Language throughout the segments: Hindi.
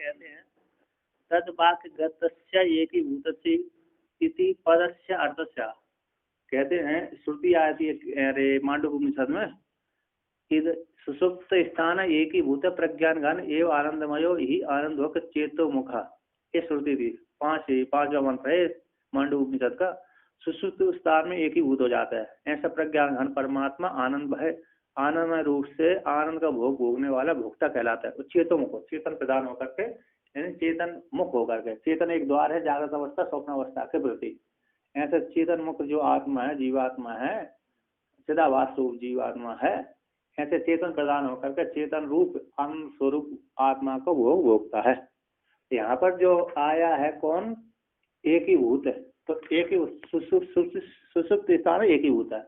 कहते हैं तद वाक्य गतस्य एकीभूतस्य इति पदस्य अर्थस्य। कहते हैं श्रुति आती है अरे मांडूक्योपनिषद में कि सुसुप्त स्थान एकीभूत प्रज्ञान घन एवं आनंदमयो ही आनंदवक चेतो मुखा। ये श्रुति थी। पांचवा मंत्र है मांडूक्योपनिषद का। सुसुप्त स्थान में एकीभूत हो जाता है ऐसा प्रज्ञान घन परमात्मा आनंद है। आनंदमय रूप से आनंद का भोग भोगने वाला भोक्ता कहलाता है। चेतो मुख चेतन प्रदान होकर के यानी चेतन मुख होकर के। चेतन एक द्वार है जागृत अवस्था स्वप्न अवस्था के प्रति। ऐसा चेतन मुख जो आत्मा है जीवात्मा है चिदाभास रूप जीवात्मा है ऐसे चेतन प्रदान होकर के चेतन रूप आनंद स्वरूप आत्मा को भोग भोगता है। यहाँ पर जो आया है कौन एक ही भूत है। तो एक ही सुसुप्त स्थान एक ही भूत है।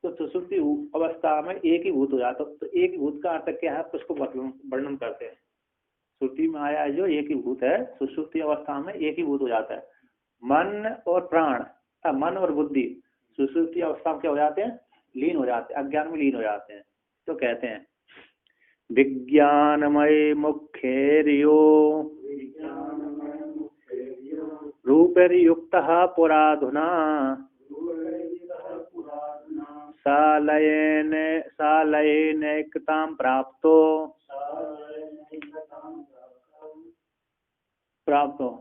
तो सुसुप्ति अवस्था में एक ही भूत हो जाता। तो एक ही भूत का अर्थ क्या है उसको वर्णन करते हैं। श्रुति में आया है जो एक ही भूत है सुसुप्ति अवस्था में एक ही भूत हो जाता है। मन और प्राण मन और बुद्धि सुसुप्ति अवस्था में क्या हो जाते हैं लीन हो जाते हैं अज्ञान में लीन हो जाते हैं। तो कहते हैं विज्ञानमय मुख्येरियो रूपैर्युक्तः पुराधुना सालयेनैकतां प्राप्तो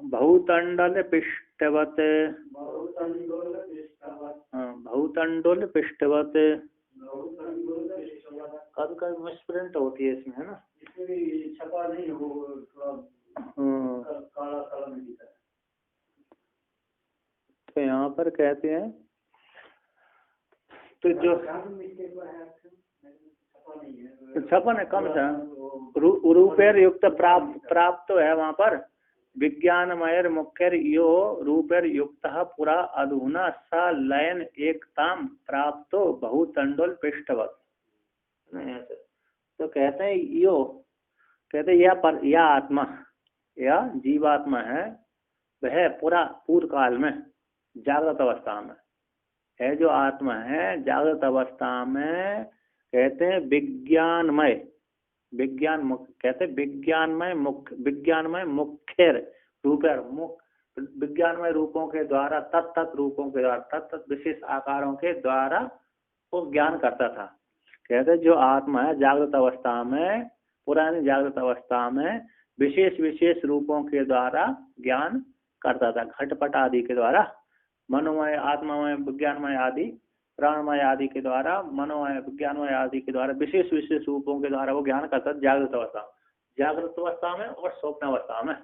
बहुतंडल पिष्टवत कभी कभी मिसप्रिंट होती है इसमें है ना छपा नहीं हो काला काला नहीं दिखता। तो यहाँ पर कहते हैं तो जो छपन है कम था रूपेर युक्त प्राप्त है वहाँ पर विज्ञानमय मुख्यर यो रूपेर युक्त पुरा अधुना स लयन एकताम प्राप्तो बहुतंडोल पृष्ठवत। तो कहते हैं यो कहते हैं यह आत्मा या जीवात्मा है वह पूरा पूर्व काल में जागृत अवस्था में है। जो आत्मा है जागृत अवस्था में कहते हैं विज्ञानमय विज्ञान मुख्य कहते हैं विज्ञानमय मुख्य रूपेर मुख विज्ञानमय रूपों के द्वारा तत्त रूपों के द्वारा तत्त विशेष आकारों के द्वारा वो ज्ञान करता था। कहते जो आत्मा है जागृत अवस्था में पुरानी जागृत अवस्था में विशेष विशेष रूपों के द्वारा ज्ञान करता था। घटपट आदि के द्वारा मनोमय आत्मामय विज्ञानमय आदि प्राणमय आदि के द्वारा मनोमय विज्ञानमय आदि के द्वारा विशेष विशेष रूपों के द्वारा वो ज्ञान करता है जागृत अवस्था में और स्वप्न अवस्था में।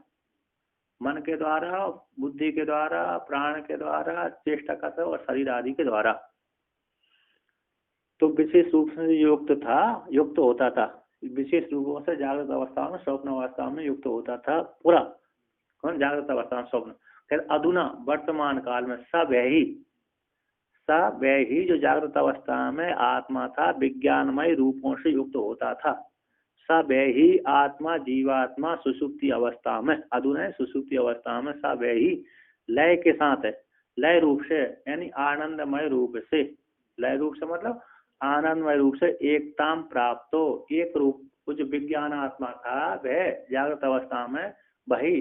मन के द्वारा बुद्धि के द्वारा प्राण के द्वारा चेष्टा करता और शरीर आदि के द्वारा। तो विशेष रूप से युक्त होता था विशेष रूपों से जागृत अवस्था में स्वप्न अवस्था में युक्त होता था पूरा कौन जागृत अवस्था में स्वप्न। फिर अधुना वर्तमान काल में सब ही जो जागृत अवस्था में आत्मा था विज्ञानमय रूपों से युक्त होता था। सब ही आत्मा जीवात्मा सुसुप्ति अवस्था में अधुना सुसुप्ति अवस्था में सब ही लय के साथ है लय रूप से यानी आनंदमय रूप से लय रूप से मतलब आनंदमय रूप से एकताम प्राप्त हो एक रूप जो विज्ञान आत्मा था वह जागृत अवस्था में वही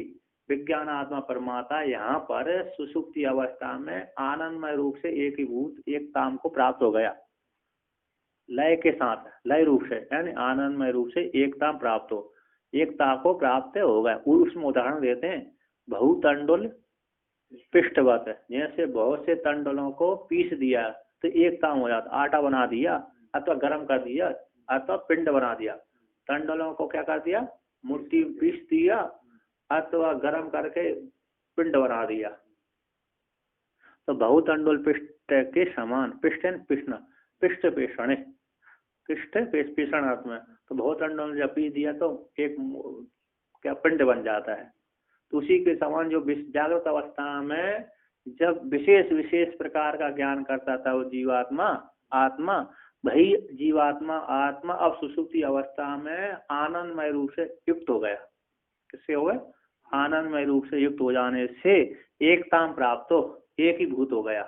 विज्ञान आत्मा परमात्मा यहाँ पर सुसुप्ति अवस्था में आनंदमय रूप से एकीभूत एकताम को प्राप्त हो गया। लय के साथ लय रूप से यानी आनंदमय रूप से एकता प्राप्त हो एकता को प्राप्त हो गया। उसमें उदाहरण देते हैं बहुतंडुल पिष्टवत जैसे बहुत से तंडुलों को पीस दिया तो एकता हो जाता आटा बना दिया अथवा गर्म कर दिया अथवा पिंड बना दिया। तंडुलों को क्या कर दिया मूर्ति पीस दिया अथवा गर्म करके पिंड बना दिया। तो बहुतंडुल पिष्ट के समान पिष्ट पिष्ण पिष्ट पेषण पिष्ट पेषण अर्थ में। तो बहुतंडुल जब पीस दिया तो एक क्या पिंड बन जाता है। तो उसी के समान जो जागृत अवस्था में जब विशेष विशेष प्रकार का ज्ञान करता था वो जीवात्मा आत्मा वही जीवात्मा आत्मा अब सुसुप्ति अवस्था में आनंदमय रूप से युक्त हो गया। किससे हो गया आनंदमय रूप से युक्त हो जाने से एकता प्राप्त हो एक ही भूत हो गया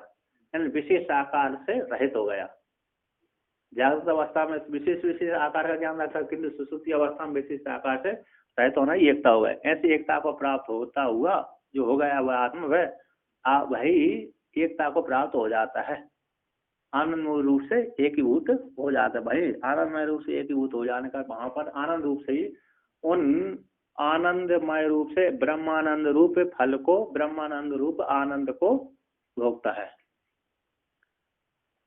यानी विशेष आकार से रहित हो गया। जागृत अवस्था में विशेष विशेष आकार का ज्ञान रखा किंतु सुसुप्ति अवस्था में विशेष आकार से रहित होना ही एकता हो गए। ऐसी एकता को प्राप्त होता हुआ जो हो गया वह आत्मा वह वही एकता को प्राप्त हो जाता है, आनंदमय रूप से एकीभूत हो जाता है। भाई आनंदमय रूप से एकीभूत हो जाने का वहां पर आनंद रूप से ही उन आनंदमय रूप से ब्रह्मानंद रूप फल को, ब्रह्मानंद रूप आनंद को भोगता है।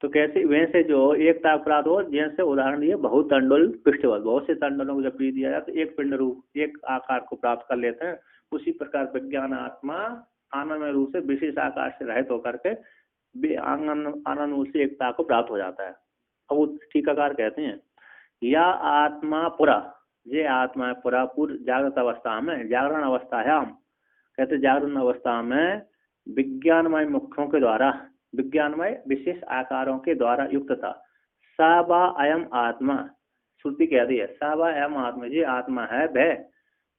तो कैसे वैसे जो एकता प्राप्त हो, जैसे उदाहरण दिए बहुत तंडुल पिष्टवत, बहुत से तंडुलों को जब पी दिया जाए तो एक पिंड रूप एक आकार को प्राप्त कर लेते हैं। उसी प्रकार विज्ञान आत्मा आनंदमय रूप से विशेष आकार से रहित होकर के आनंद रूप से एकता को प्राप्त हो जाता है। अब वो टीकाकार कहते हैं या आत्मा पुरा, ये आत्मा पुरा पूर्व जागृत अवस्था में, जागरण अवस्था है हम कहते जागरण अवस्था में विज्ञानमय मुखों के द्वारा, विज्ञानमय विशेष आकारों के द्वारा युक्त था। साबा अयम आत्मा, श्रुति कह रही है साबा अयम आत्मा, ये आत्मा है वह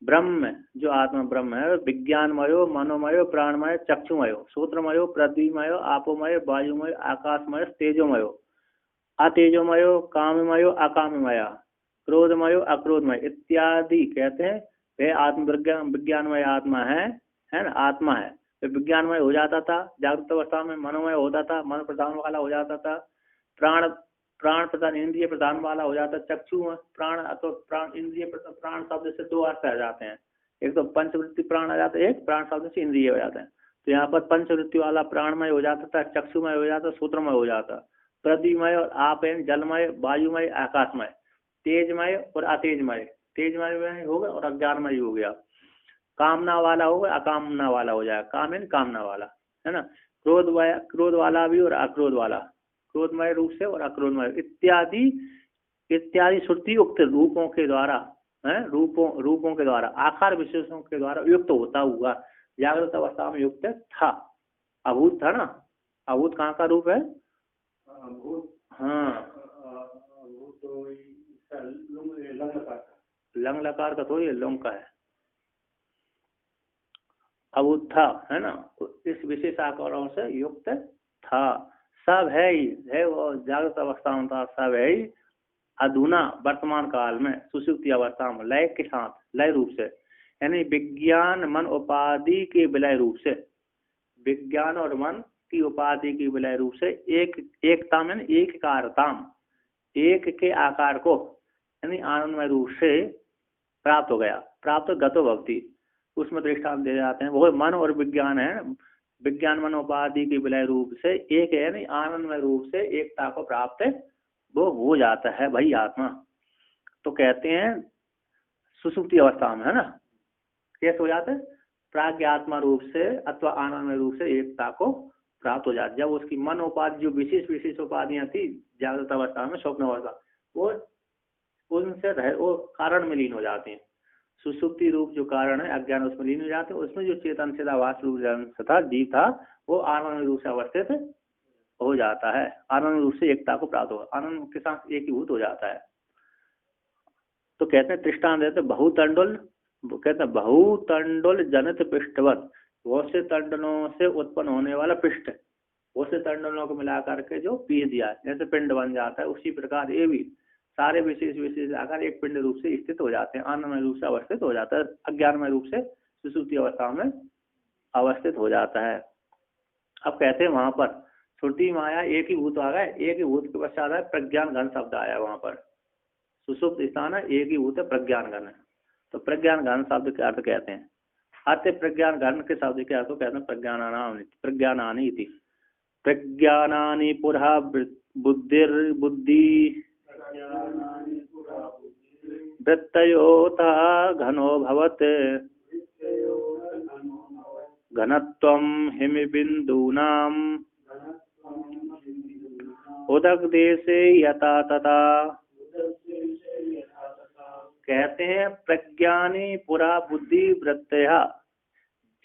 ब्रह्म, जो आत्मा ब्रह्म है विज्ञानमयो मनोमयो प्राणमय चक्षुमयो सूत्रमयो पृथ्वीमयो आपोमय वायुमय आकाशमय तेजोमयो अतेजोमयो काममयो अकाममय क्रोधमयो अक्रोधमय इत्यादि कहते हैं। वह आत्म विज्ञानमय आत्मा है ना, आत्मा है। विज्ञानमय हो जाता था जागृत अवस्था में, मनोमय होता था, मन प्रधान वाला हो जाता था, प्राण प्रधान इंद्रिय प्रधान वाला हो जाता है, चक्षु प्राण तो प्राण इंद्रिय प्राण शब्द से दो अर्थ आ जाते हैं, एक तो पंचवृत्ति प्राण आ जाता है, एक प्राण शब्द से इंद्रिय हो जाते हैं। तो यहाँ पर पंचवृत्ति वाला प्राणमय हो जाता था, चक्षुमय हो जाता, सूत्रमय हो जाता, पृथ्वीमय और आप जलमय वायुमय आकाशमय तेजमय और अतेजमय, तेजमय हो गया और अज्ञानमय हो गया, कामना वाला होगा अकामना वाला हो जाएगा, काम है कामना वाला है ना, क्रोध वाला भी और अक्रोध वाला, क्रोधमय रूप से और अक्रोधमय इत्यादि इत्यादि श्रुति युक्त रूपों के द्वारा है, रूपों के द्वारा आकार विशेषों के द्वारा युक्त होता हुआ जागृत अवस्था में युक्त था। अभूत था ना, अभूत कहाँ का रूप है? हाँ लंग लकार का थोड़ी लंग का है, अभूत था है ना, इस विशेष आकारों से युक्त था। सब है ही है, वो जागृत अवस्था में था, सब है ही अधुना वर्तमान काल में सुषुप्ति अवस्था में लय के साथ, लय रूप से, यानी विज्ञान मन उपाधि के विलय रूप से, विज्ञान और मन की उपाधि की विलय रूप से एकता में एक कारताम, एक के आकार को यानी आनंदमय रूप से प्राप्त हो गया। प्राप्त गतो भक्ति उसमें दृष्टांत दे जाते हैं, वो मन और विज्ञान है, विज्ञान मन उपाधि की विलय रूप से एक है, यानी आनंदमय रूप से एकता को प्राप्त वो हो जाता है भाई आत्मा। तो कहते हैं सुसुप्ति अवस्था में है ना, कैसे हो जाता है? प्राज्ञ आत्मा रूप से अथवा आनंदमय रूप से एकता को प्राप्त हो जाती है। जब उसकी मन उपाधि जो विशेष उपाधियां थी जागृत अवस्था में, स्वप्न अवस्था, वो उनसे वो कारण में लीन हो जाते हैं। सुसुप्ति रूप जो कारण है अज्ञान उसमें लीन हो जाते हैं, उसमें जो चेतन चिदाभास रूप था जीव था वो आनंद रूप से अवस्थित हो जाता है, आनंद रूप से एकता को प्राप्त हो, आनंद के साथ एकीभूत हो जाता है। तो कहते हैं दृष्टांत देते बहुतंडुल, कहते हैं बहुतंडुल जनित पृष्ठवत, बहुत से तंडुलों से उत्पन्न होने वाला पृष्ठ, बहुत से तंडुलों को मिला करके जो पी दिया जैसे पिंड बन जाता है, उसी प्रकार ये भी सारे विशेष आकार एक पिंड रूप से स्थित हो जाते हैं, आनंदमय रूप से अवस्थित हो जाता है, अज्ञानमय रूप से सुसुप्ति अवस्था में अवस्थित हो जाता है। अब कहते हैं वहां पर श्रुति माया एक ही भूत आ गए, एक ही भूत के पश्चात है प्रज्ञान घन शब्द आया, वहां पर सुसुप्त स्थान है, एक ही भूत है प्रज्ञान घन है। तो प्रज्ञान घन शब्द के अर्थ कहते हैं, अर्थ प्रज्ञान घन के शब्द के अर्थ कहते हैं प्रज्ञानानि थी, प्रज्ञानानि पुरा बुद्धि वृत्तयोता घनो भवत् घनत्वं हिमबिन्दूनां उदक देशे यथा तथा। कहते हैं प्रज्ञानी पुरा बुद्धि वृत्तया,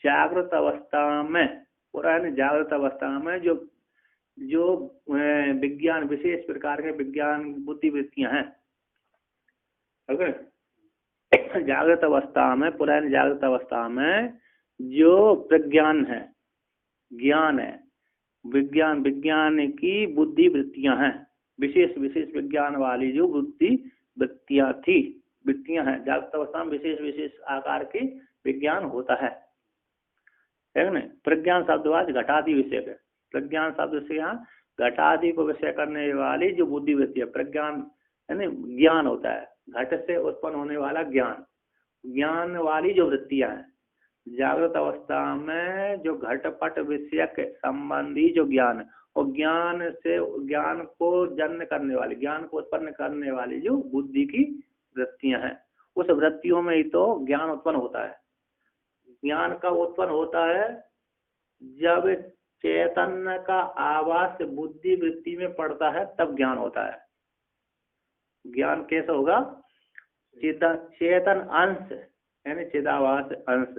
जागृत अवस्था में, पुरा जागृत अवस्था में जो विज्ञान विशेष प्रकार के विज्ञान बुद्धि वृत्तियां हैं, जागृत अवस्था में, पुरानी जागृत अवस्था में जो प्रज्ञान है, ज्ञान है, विज्ञान की बुद्धि वृत्तियां हैं, विशेष विज्ञान वाली जो बुद्धि वृत्तियां थी वृत्तियां हैं, जागृत अवस्था में विशेष विशेष आकार के विज्ञान होता है ना। प्रज्ञान शब्दवाच घटादि विषय है। प्रज्ञान शब्द से यहाँ घटादि को विषय करने वाली जो बुद्धि वृत्ति है, प्रज्ञान है ना, ज्ञान होता है, घट से उत्पन्न होने वाला ज्ञान, ज्ञान वाली जो वृत्तियां हैं। जागृत अवस्था में जो घटपट विषयक संबंधी जो ज्ञान है, और ज्ञान से ज्ञान को जन्म करने वाली, ज्ञान को उत्पन्न करने वाली जो बुद्धि की वृत्तियां हैं, उस वृत्तियों में ही तो ज्ञान उत्पन्न होता है। ज्ञान का उत्पन्न होता है जब चैतन्य का आवास बुद्धि वृत्ति में पड़ता है, तब ज्ञान होता है। ज्ञान कैसे होगा? चेतन अंश यानी चिदाभास अंश,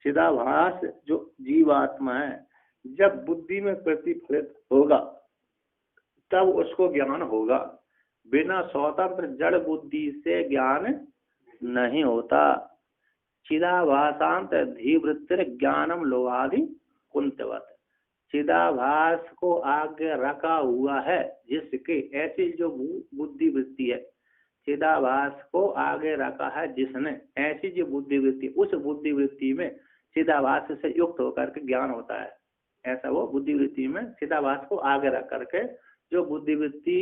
चिदाभास जो जीवात्मा है, जब बुद्धि में प्रतिफलित होगा तब उसको ज्ञान होगा। बिना स्वतंत्र जड़ बुद्धि से ज्ञान नहीं होता। चिदाभासांत धीवृत्तिर ज्ञानम लोहादि कुंतवत। चिदाभास को आगे रखा हुआ है जिसके, ऐसी जो बुद्धि वृत्ति है, चिदाभास को आगे रखा है जिसने, ऐसी जो बुद्धि वृत्ति, उस बुद्धि वृत्ति में चिदाभास से युक्त होकर के ज्ञान होता है। ऐसा वो बुद्धि वृत्ति में चिदाभास को आगे रख करके जो बुद्धि वृत्ति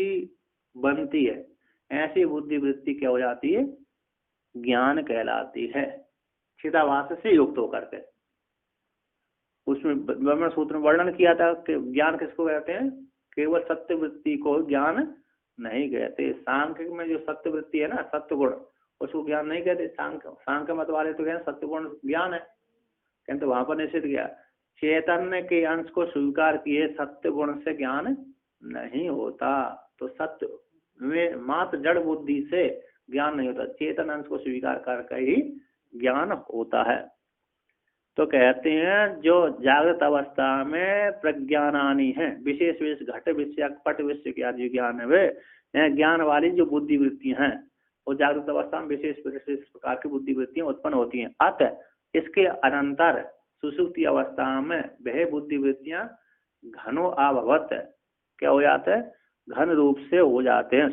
बनती है, ऐसी बुद्धि वृत्ति क्या हो जाती है? ज्ञान कहलाती है, चिदाभास से युक्त होकर के। उसमें ब्रह्म सूत्र में वर्णन किया था कि ज्ञान किसको कहते हैं? केवल सत्य वृत्ति को ज्ञान नहीं कहते। सांख्य में जो सत्य वृत्ति है ना, सत्य गुण, उसको ज्ञान नहीं कहते। सांख्य मत वाले तो कहते सत्य गुण ज्ञान है, किंतु वहां पर निषेध किया। चैतन्य के अंश को स्वीकार किए सत्य गुण से ज्ञान नहीं होता। तो सत्य में मात्र जड़ बुद्धि से ज्ञान नहीं होता, चेतन अंश को स्वीकार करके ही ज्ञान होता है। तो कहते हैं जो जागृत अवस्था में प्रज्ञानानी है, विशेष विशेष घट विषय पट विषय के आदि ज्ञान है, वे ज्ञान वाली जो बुद्धि वृत्तियां हैं, वो जागृत अवस्था में विशेष विशेष प्रकार की बुद्धि वृत्तियां उत्पन्न होती हैं। अतः इसके अनंतर सुषुप्ति अवस्था में वह बुद्धि वृत्तियां घनो अभवत क्या हो जाते हैं? घन रूप से हो जाते हैं।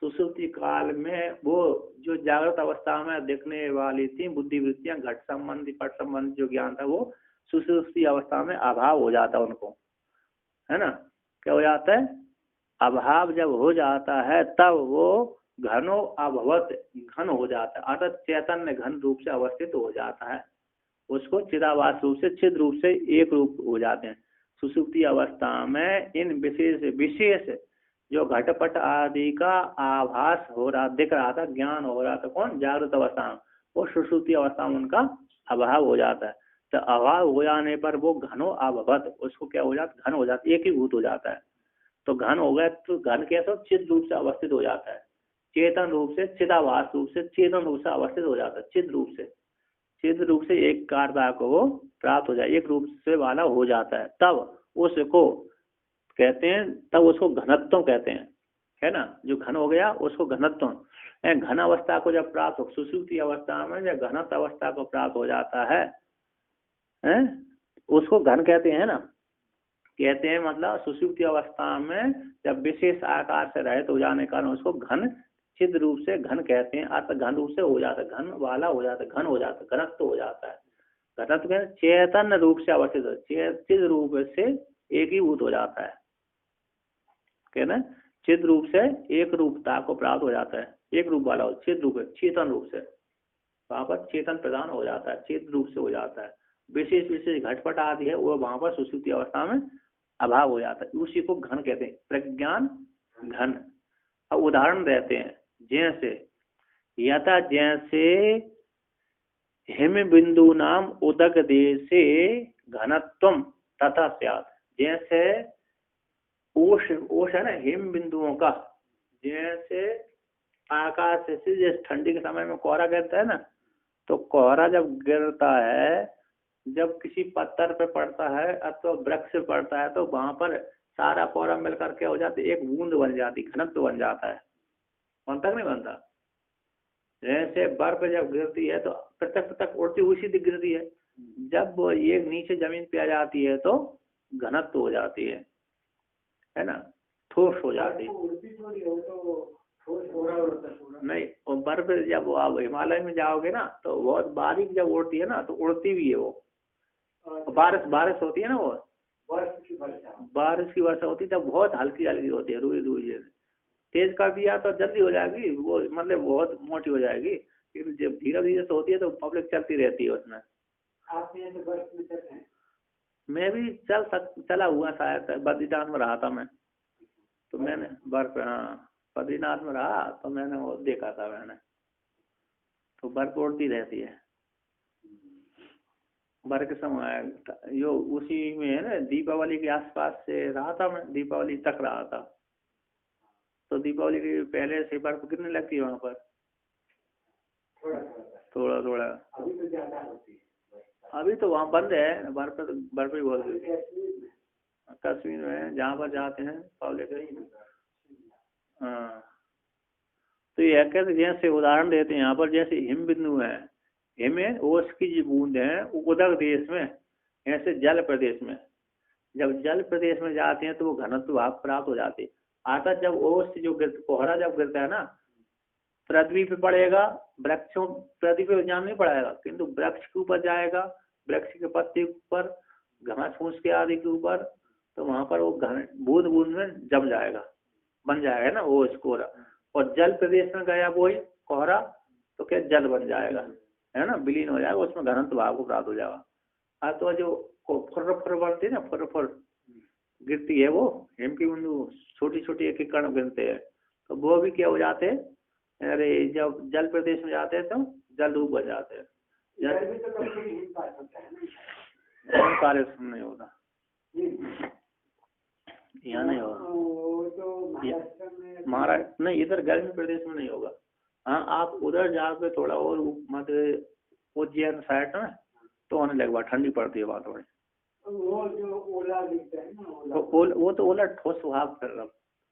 सुषुप्ति काल में वो जो जागृत अवस्था में देखने वाली थी बुद्धि वृत्तियां, घट संबंधी पट संबंधी जो ज्ञान था, वो सुषुप्ति अवस्था में अभाव हो जाता है उनको, है ना। क्या हो जाता है? अभाव जब हो जाता है तब वो घनो अभवत, घन हो जाता है, अर्थात चैतन्य घन रूप से अवस्थित हो जाता है। उसको चिदाभास रूप से, चिद रूप से एक रूप हो जाते हैं। सुषुप्ति अवस्था में इन विशेष जो घटपट आदि का आभास हो रहा, दिख रहा था, ज्ञान हो रहा था, कौन? जागृत अवस्था में। वो सुषुप्ति अवस्था में उनका अभाव हो जाता है। तो अभाव हो जाने पर वो घनो अभवत, उसको क्या हो जाता? घन हो जाता, एक ही भूत हो जाता है। तो घन हो गया तो घन कैसे? चिद रूप से अवस्थित हो जाता है, चेतन रूप से, चिदाभास रूप से, चेतन रूप से अवस्थित हो जाता है, चिद रूप से एक कारता को वो प्राप्त हो जाए, एक रूप से वाला हो जाता है। तब उसको कहते हैं, तब उसको घनत्व कहते हैं, है ना। जो घन हो गया उसको घनत्व। घन अवस्था को जब प्राप्त हो, सुषुप्ति अवस्था में जब घनत्व अवस्था को प्राप्त हो जाता है, उसको घन कहते हैं ना। कहते हैं मतलब सुषुप्ति अवस्था में जब विशेष आकार से रहित हो जाने के कारण उसको घन, चिद रूप से घन कहते हैं। अर्थ घन रूप से हो जाता है, घन वाला हो जाता है, घन हो जाता है, घनत्व हो जाता है। घनत्व चैतन्य रूप से अवस्थित हो, चिद रूप से एक ही भूत हो जाता है, कहना चिद रूप से एक रूपता को प्राप्त हो जाता है, एक रूप वाला हो, चिद रूप, चेतन रूप से वहां पर चेतन प्रदान हो जाता है, चिद रूप से हो जाता है। विशेष विशेष घटपट आदि है वो वहां पर सुषुप्ति अवस्था में अभाव हो जाता है, उसी को घन कहते हैं, प्रज्ञान घन। अब उदाहरण देते हैं, जैसे यथा जैसे हिम बिंदु नाम उदक देशे घनत्वम तथा स्यात्। जैसे ओश है ना, हिम बिंदुओं का, जैसे आकाश से जैसे ठंडी के समय में कोहरा गिरता है ना, तो कोहरा जब गिरता है, जब किसी पत्थर पे पड़ता है अथवा वृक्ष पे पड़ता है, तो वहां पर सारा कोहरा मिलकर के हो जाती है, एक बूंद बन जाती, घनत्व बन जाता है, बनता नहीं बनता। जैसे बर्फ जब गिरती है तो पृथक पृथक उड़ती हुई सीधी गिरती है, जब वो ये नीचे जमीन पे आ जाती है तो घनत्व हो जाती है ना, ठोस हो जाती है। नहीं, और बर्फ जब वो आप हिमालय में जाओगे ना तो बहुत बारीक जब उड़ती है ना तो उड़ती भी है वो। बारिश बारिश होती है ना वो, बारिश की वर्षा होती है तब बहुत हल्की हल्की होती है, रुई रुई जैसे। तेज कर दिया तो जल्दी हो जाएगी वो, मतलब बहुत मोटी हो जाएगी। फिर जब धीरे धीरे से होती है तो पब्लिक चलती रहती है उसमें। मैं भी चला हुआ शायद, बद्रीनाथ में रहा था मैं, तो मैंने बर्फ, हाँ बद्रीनाथ में रहा तो मैंने वो देखा था मैंने, तो बर्फ उड़ती रहती है बर्फ के समय। यो उसी में है ना, दीपावली के आसपास से रहा था मैं, दीपावली तक रहा था। तो दीपावली के पहले से बर्फ कितने लगती है वहाँ पर? थोड़ा थोड़ा। अभी तो वहाँ बंद है बर्फ, बर्फ ही बहुत गिरती है। कश्मीर में जहाँ पर जाते हैं पब्लिक। हाँ, तो ये कहते जैसे उदाहरण देते हैं यहाँ पर, जैसे हिम बिंदु है, हिम है ओस की जो बूंद है उदक देश में, ऐसे जल प्रदेश में, जब जल प्रदेश में जाते हैं तो वो घनत्व भाव प्राप्त हो जाते हैं। आता जब ओस जो कोहरा जब गिरता है ना, पृथ्वी पे पड़ेगा, वृक्षों पृथ्वी पे जान नहीं पड़ेगा, किंतु वृक्ष के ऊपर जाएगा, वृक्ष के पत्ते के ऊपर, घास फूस के आदि के ऊपर, तो वहां पर वो बूंद बूंद में जम जाएगा, बन जाएगा ना वो कोहरा। और जल प्रदेश में गया वो कोहरा तो क्या जल बन जाएगा, है ना, विलीन हो जाएगा, उसमें घनत्व भाव को प्राप्त हो जाएगा। तो जो फुर बनती है ना, फुर गिरती है वो हिम की बिंदु, छोटी छोटी एक एक कण गिरते हैं, तो वो भी क्या हो जाते हैं, अरे जब जल प्रदेश में जाते हैं तो जल रूप बन जाते हैं। कार्य नहीं होगा, यहाँ नहीं होगा महाराष्ट्र नहीं, इधर गर्मी प्रदेश में नहीं होगा। हाँ आप उधर जाओगे थोड़ा और मध्य उज्जैन साइड में तो होने लगेगा, ठंडी पड़ती है वहाँ थोड़ी। वो जो ओला दिखता है ना, वो तो ओला ठोस स्वभाव कर रहा,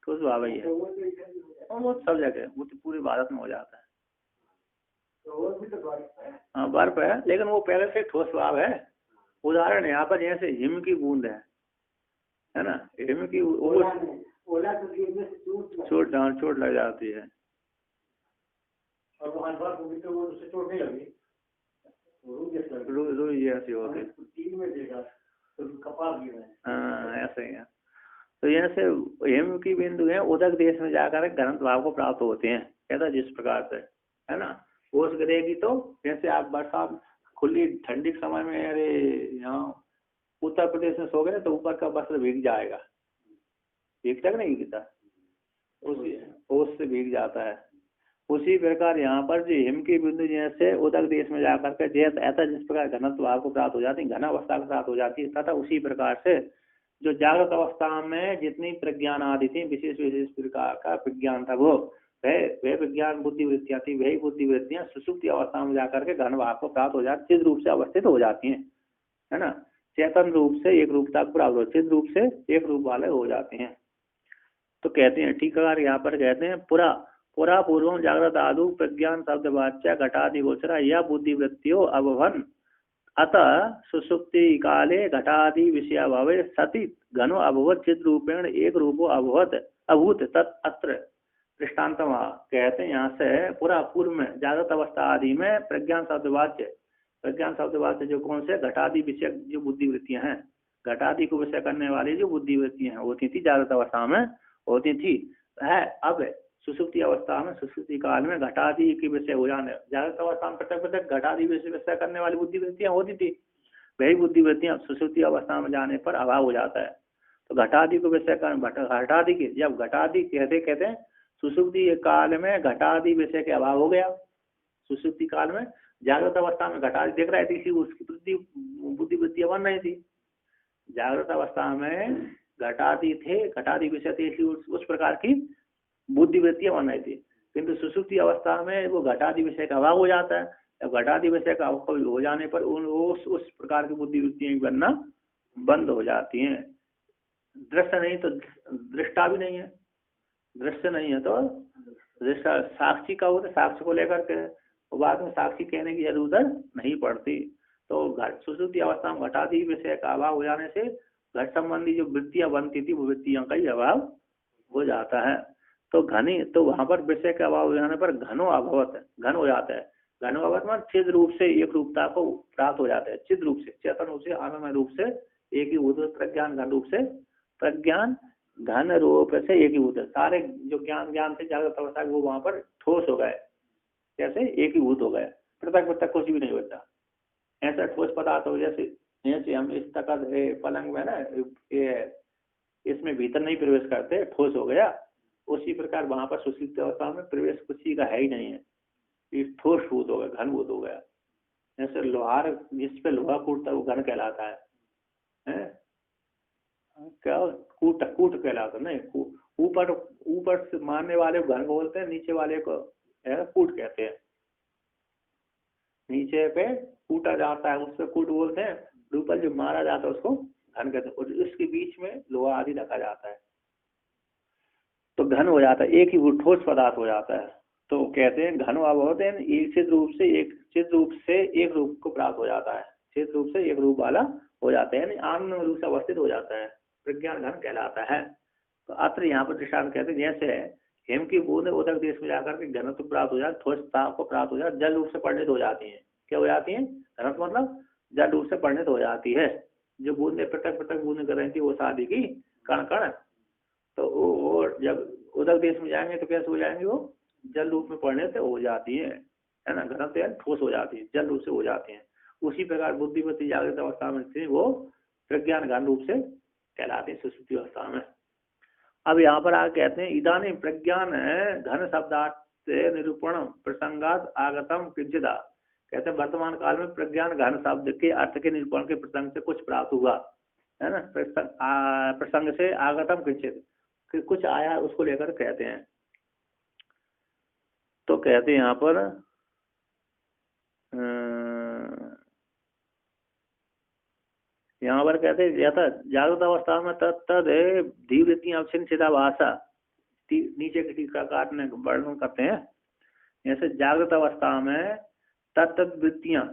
ठोस स्वभाव ही है, और वो सब जगह, वो तो पूरे भारत में हो जाता है। हाँ बर्फ है, लेकिन वो पहले से ठोस स्वभाव है। उदाहरण यहाँ पर जैसे हिम की बूंद है ना, हिम की ओला तो चोट लग जाती है, और वो बर्फ होगी तो वो उससे चोट नहीं लगी, रुई जैसी होती है। हाँ ऐसे ही है। तो ऐसे हिम की बिंदु है उदक देश में जाकर घनत्व भाव को प्राप्त होते हैं, कहता जिस प्रकार से, है ना, ओस गिरेगी तो जैसे आप बरसात खुली ठंडी के समय में, अरे यहाँ उत्तर प्रदेश में सो गए तो ऊपर का वस्त्र भीग जाएगा, भीगता नहीं भीगता, उसी ओस से भीग जाता है। उसी प्रकार यहाँ पर जो हिम की बिंदु जैसे उदक देश में जाकर के जैसे ऐसा जिस प्रकार घनत्व भाव को प्राप्त हो जाती है, घन अवस्था को प्राप्त हो जाती है, तथा उसी प्रकार से जो जागृत अवस्था में जितनी प्रज्ञान आदि थी, विशेष विशेष प्रकार का विज्ञान था, वो वह विज्ञान बुद्धिवृत्तियां थी, वही बुद्धिवृत्तियां सुसुप्ति अवस्था में जाकर के घन भाव को प्राप्त हो जाती, चिद रूप से अवस्थित हो जाती हैं, है ना, चेतन रूप से एक रूपता को प्राप्त हो, चिद रूप से एक रूप वाले हो जाते हैं। तो कहते हैं टीकाकार यहाँ पर कहते हैं पुरा पूर्व जागृत आदु प्रज्ञान शब्द वाच्य घटादि गोचरा या बुद्धिवृत्तियों अभवन, अतः सुसुप्ति काले घटादि विषय भावे सति घनो अभवत चिद रूपेण एक रूपो अभूत तत् अत्र दृष्टान्त। कहते हैं यहाँ से पूरा पूर्व में जागृत अवस्था आदि में प्रज्ञान शब्द वाच्य जो कौन से घटादि विषय जो बुद्धिवृत्तियां हैं, घटादि को विषय करने वाली जो बुद्धिवृत्तियां होती थी जागृत अवस्था में होती थी, है अब सुसुप्ति अवस्था में, सुसुप्ति काल में घटादि के विषय हो जाने, जागृत अवस्था में पृथक पृथक घटादि विषय करने वाली बुद्धिवृत्तियां होती थी, वही बुद्धिवृत्तियां सुसुप्ति अवस्था में जाने पर अभाव हो जाता है। तो घटादि को विषय कर, घटादि के जब घटादि कहते हैं सुसुप्ति काल में घटादि विषय के अभाव हो गया, सुसुप्ति काल में जागृत अवस्था में घटादि दिख रही थी, उसकी बुद्धिवृत्तियां बन रही थी, जागृत अवस्था में घटादि थे, घटादि विषय थे, उस प्रकार की बुद्धिवृत्तियां बन रही थी, किंतु सुसुप्ति अवस्था में वो घटादि विषय का अभाव हो जाता है। अब घटादि विषय का अभाव हो जाने पर उस प्रकार की बुद्धिवृत्तियां बनना बंद हो जाती हैं। दृश्य नहीं तो दृष्टा भी नहीं है, दृश्य नहीं है तो दृष्टा, साक्षी का होता, साक्षी को लेकर के तो बाद में साक्षी कहने की जरूरत नहीं पड़ती। तो सुसुप्ति अवस्था में घटादि विषय का अभाव हो जाने से घट संबंधी जो वृत्तियां बनती थी वो वृत्तियों का ही अभाव हो जाता है। तो घनी, तो वहां पर विषय के अभाव हो जाने पर घनो अभवत, घन हो जाता है। घनो अभवत मतलब चिद रूप से एक रूपता को प्राप्त हो जाता है, चिद रूप से, चेतन रूप से, आनंदमय रूप से एक ही भूत, प्रज्ञान घन रूप से, प्रज्ञान घन रूप से एक ही भूत है। सारे जो ज्ञान ज्ञान से जागृत अवस्था वो वहां पर ठोस हो गए, कैसे एक ही भूत हो गए, पृथक पृथक कुछ भी नहीं होता। ऐसा ठोस पदार्थ हो, जैसे जैसे हम इस तक पलंग में ना ये इसमें भीतर नहीं प्रवेश करते, ठोस हो गया, उसी प्रकार वहां पर सुषुप्त अवस्था में प्रवेश किसी का है ही नहीं है, ये ठोस भूत हो गया, घनभूत हो गया। जैसे लोहार जिस पे लोहा कूटता है वो घन कहलाता है? क्या कूट कूट कहलाता नहीं, ऊपर ऊपर से मारने वाले को घन बोलते हैं, नीचे वाले को कूट कहते हैं। नीचे पे कूटा जाता है उसको कूट बोलते हैं, ऊपर जो मारा जाता है उसको घन कहते हैं, और इसके बीच में लोहा आदि रखा जाता है तो घन हो जाता है, एक ही ठोस पदार्थ हो जाता है। तो कहते हैं घन अभवत है, एक चिद रूप से एक रूप को प्राप्त हो जाता है, चिद रूप से एक रूप वाला हो जाता है, यानी आनंद रूप से अवस्थित हो जाता है, प्रज्ञान घन कहलाता है। तो अत्र यहाँ पर दृष्टांत कहते हैं, जैसे हेम की बूंद उदक देश में जाकर के घनत्व प्राप्त हो जाए, ठोसता को प्राप्त हो जाए, जल रूप से परिणित हो जाती है। क्या हो जाती है? घनत्व मतलब जल रूप से परिणित हो जाती है। जो बूंदे पटक पटक बूंद कर रही थी वो शादी की कण कण, तो वो जब उदक देश में जाएंगे तो कैसे हो जाएंगे? वो जल रूप में परिणित हो जाती है ना, घनत्व यानी ठोस हो जाती है, जल रूप से हो जाती है। उसी प्रकार बुद्धिमती जागृत अवस्था में थी वो प्रज्ञान घन रूप से कहलाते हैं सुषुप्ति अवस्था में। अब यहाँ पर आगे कहते हैं इदानी प्रज्ञान घन शब्दार्थ निरूपण प्रसंगात आगतम किंचिदा, कहते हैं वर्तमान काल में प्रज्ञान घन शब्द के अर्थ के निरूपण के प्रसंग से कुछ प्राप्त हुआ है ना, प्रसंग से आगतम किंचित, कुछ आया उसको लेकर कहते हैं। तो कहते हैं यहाँ पर कहते हैं यथा जागृत अवस्था में तद धीवृत्ति अवच्छिन्न चिदाभासा, नीचे की टीकाकार ने वर्णन करते हैं, जैसे जागृत अवस्था में तत्त वृत्तियां,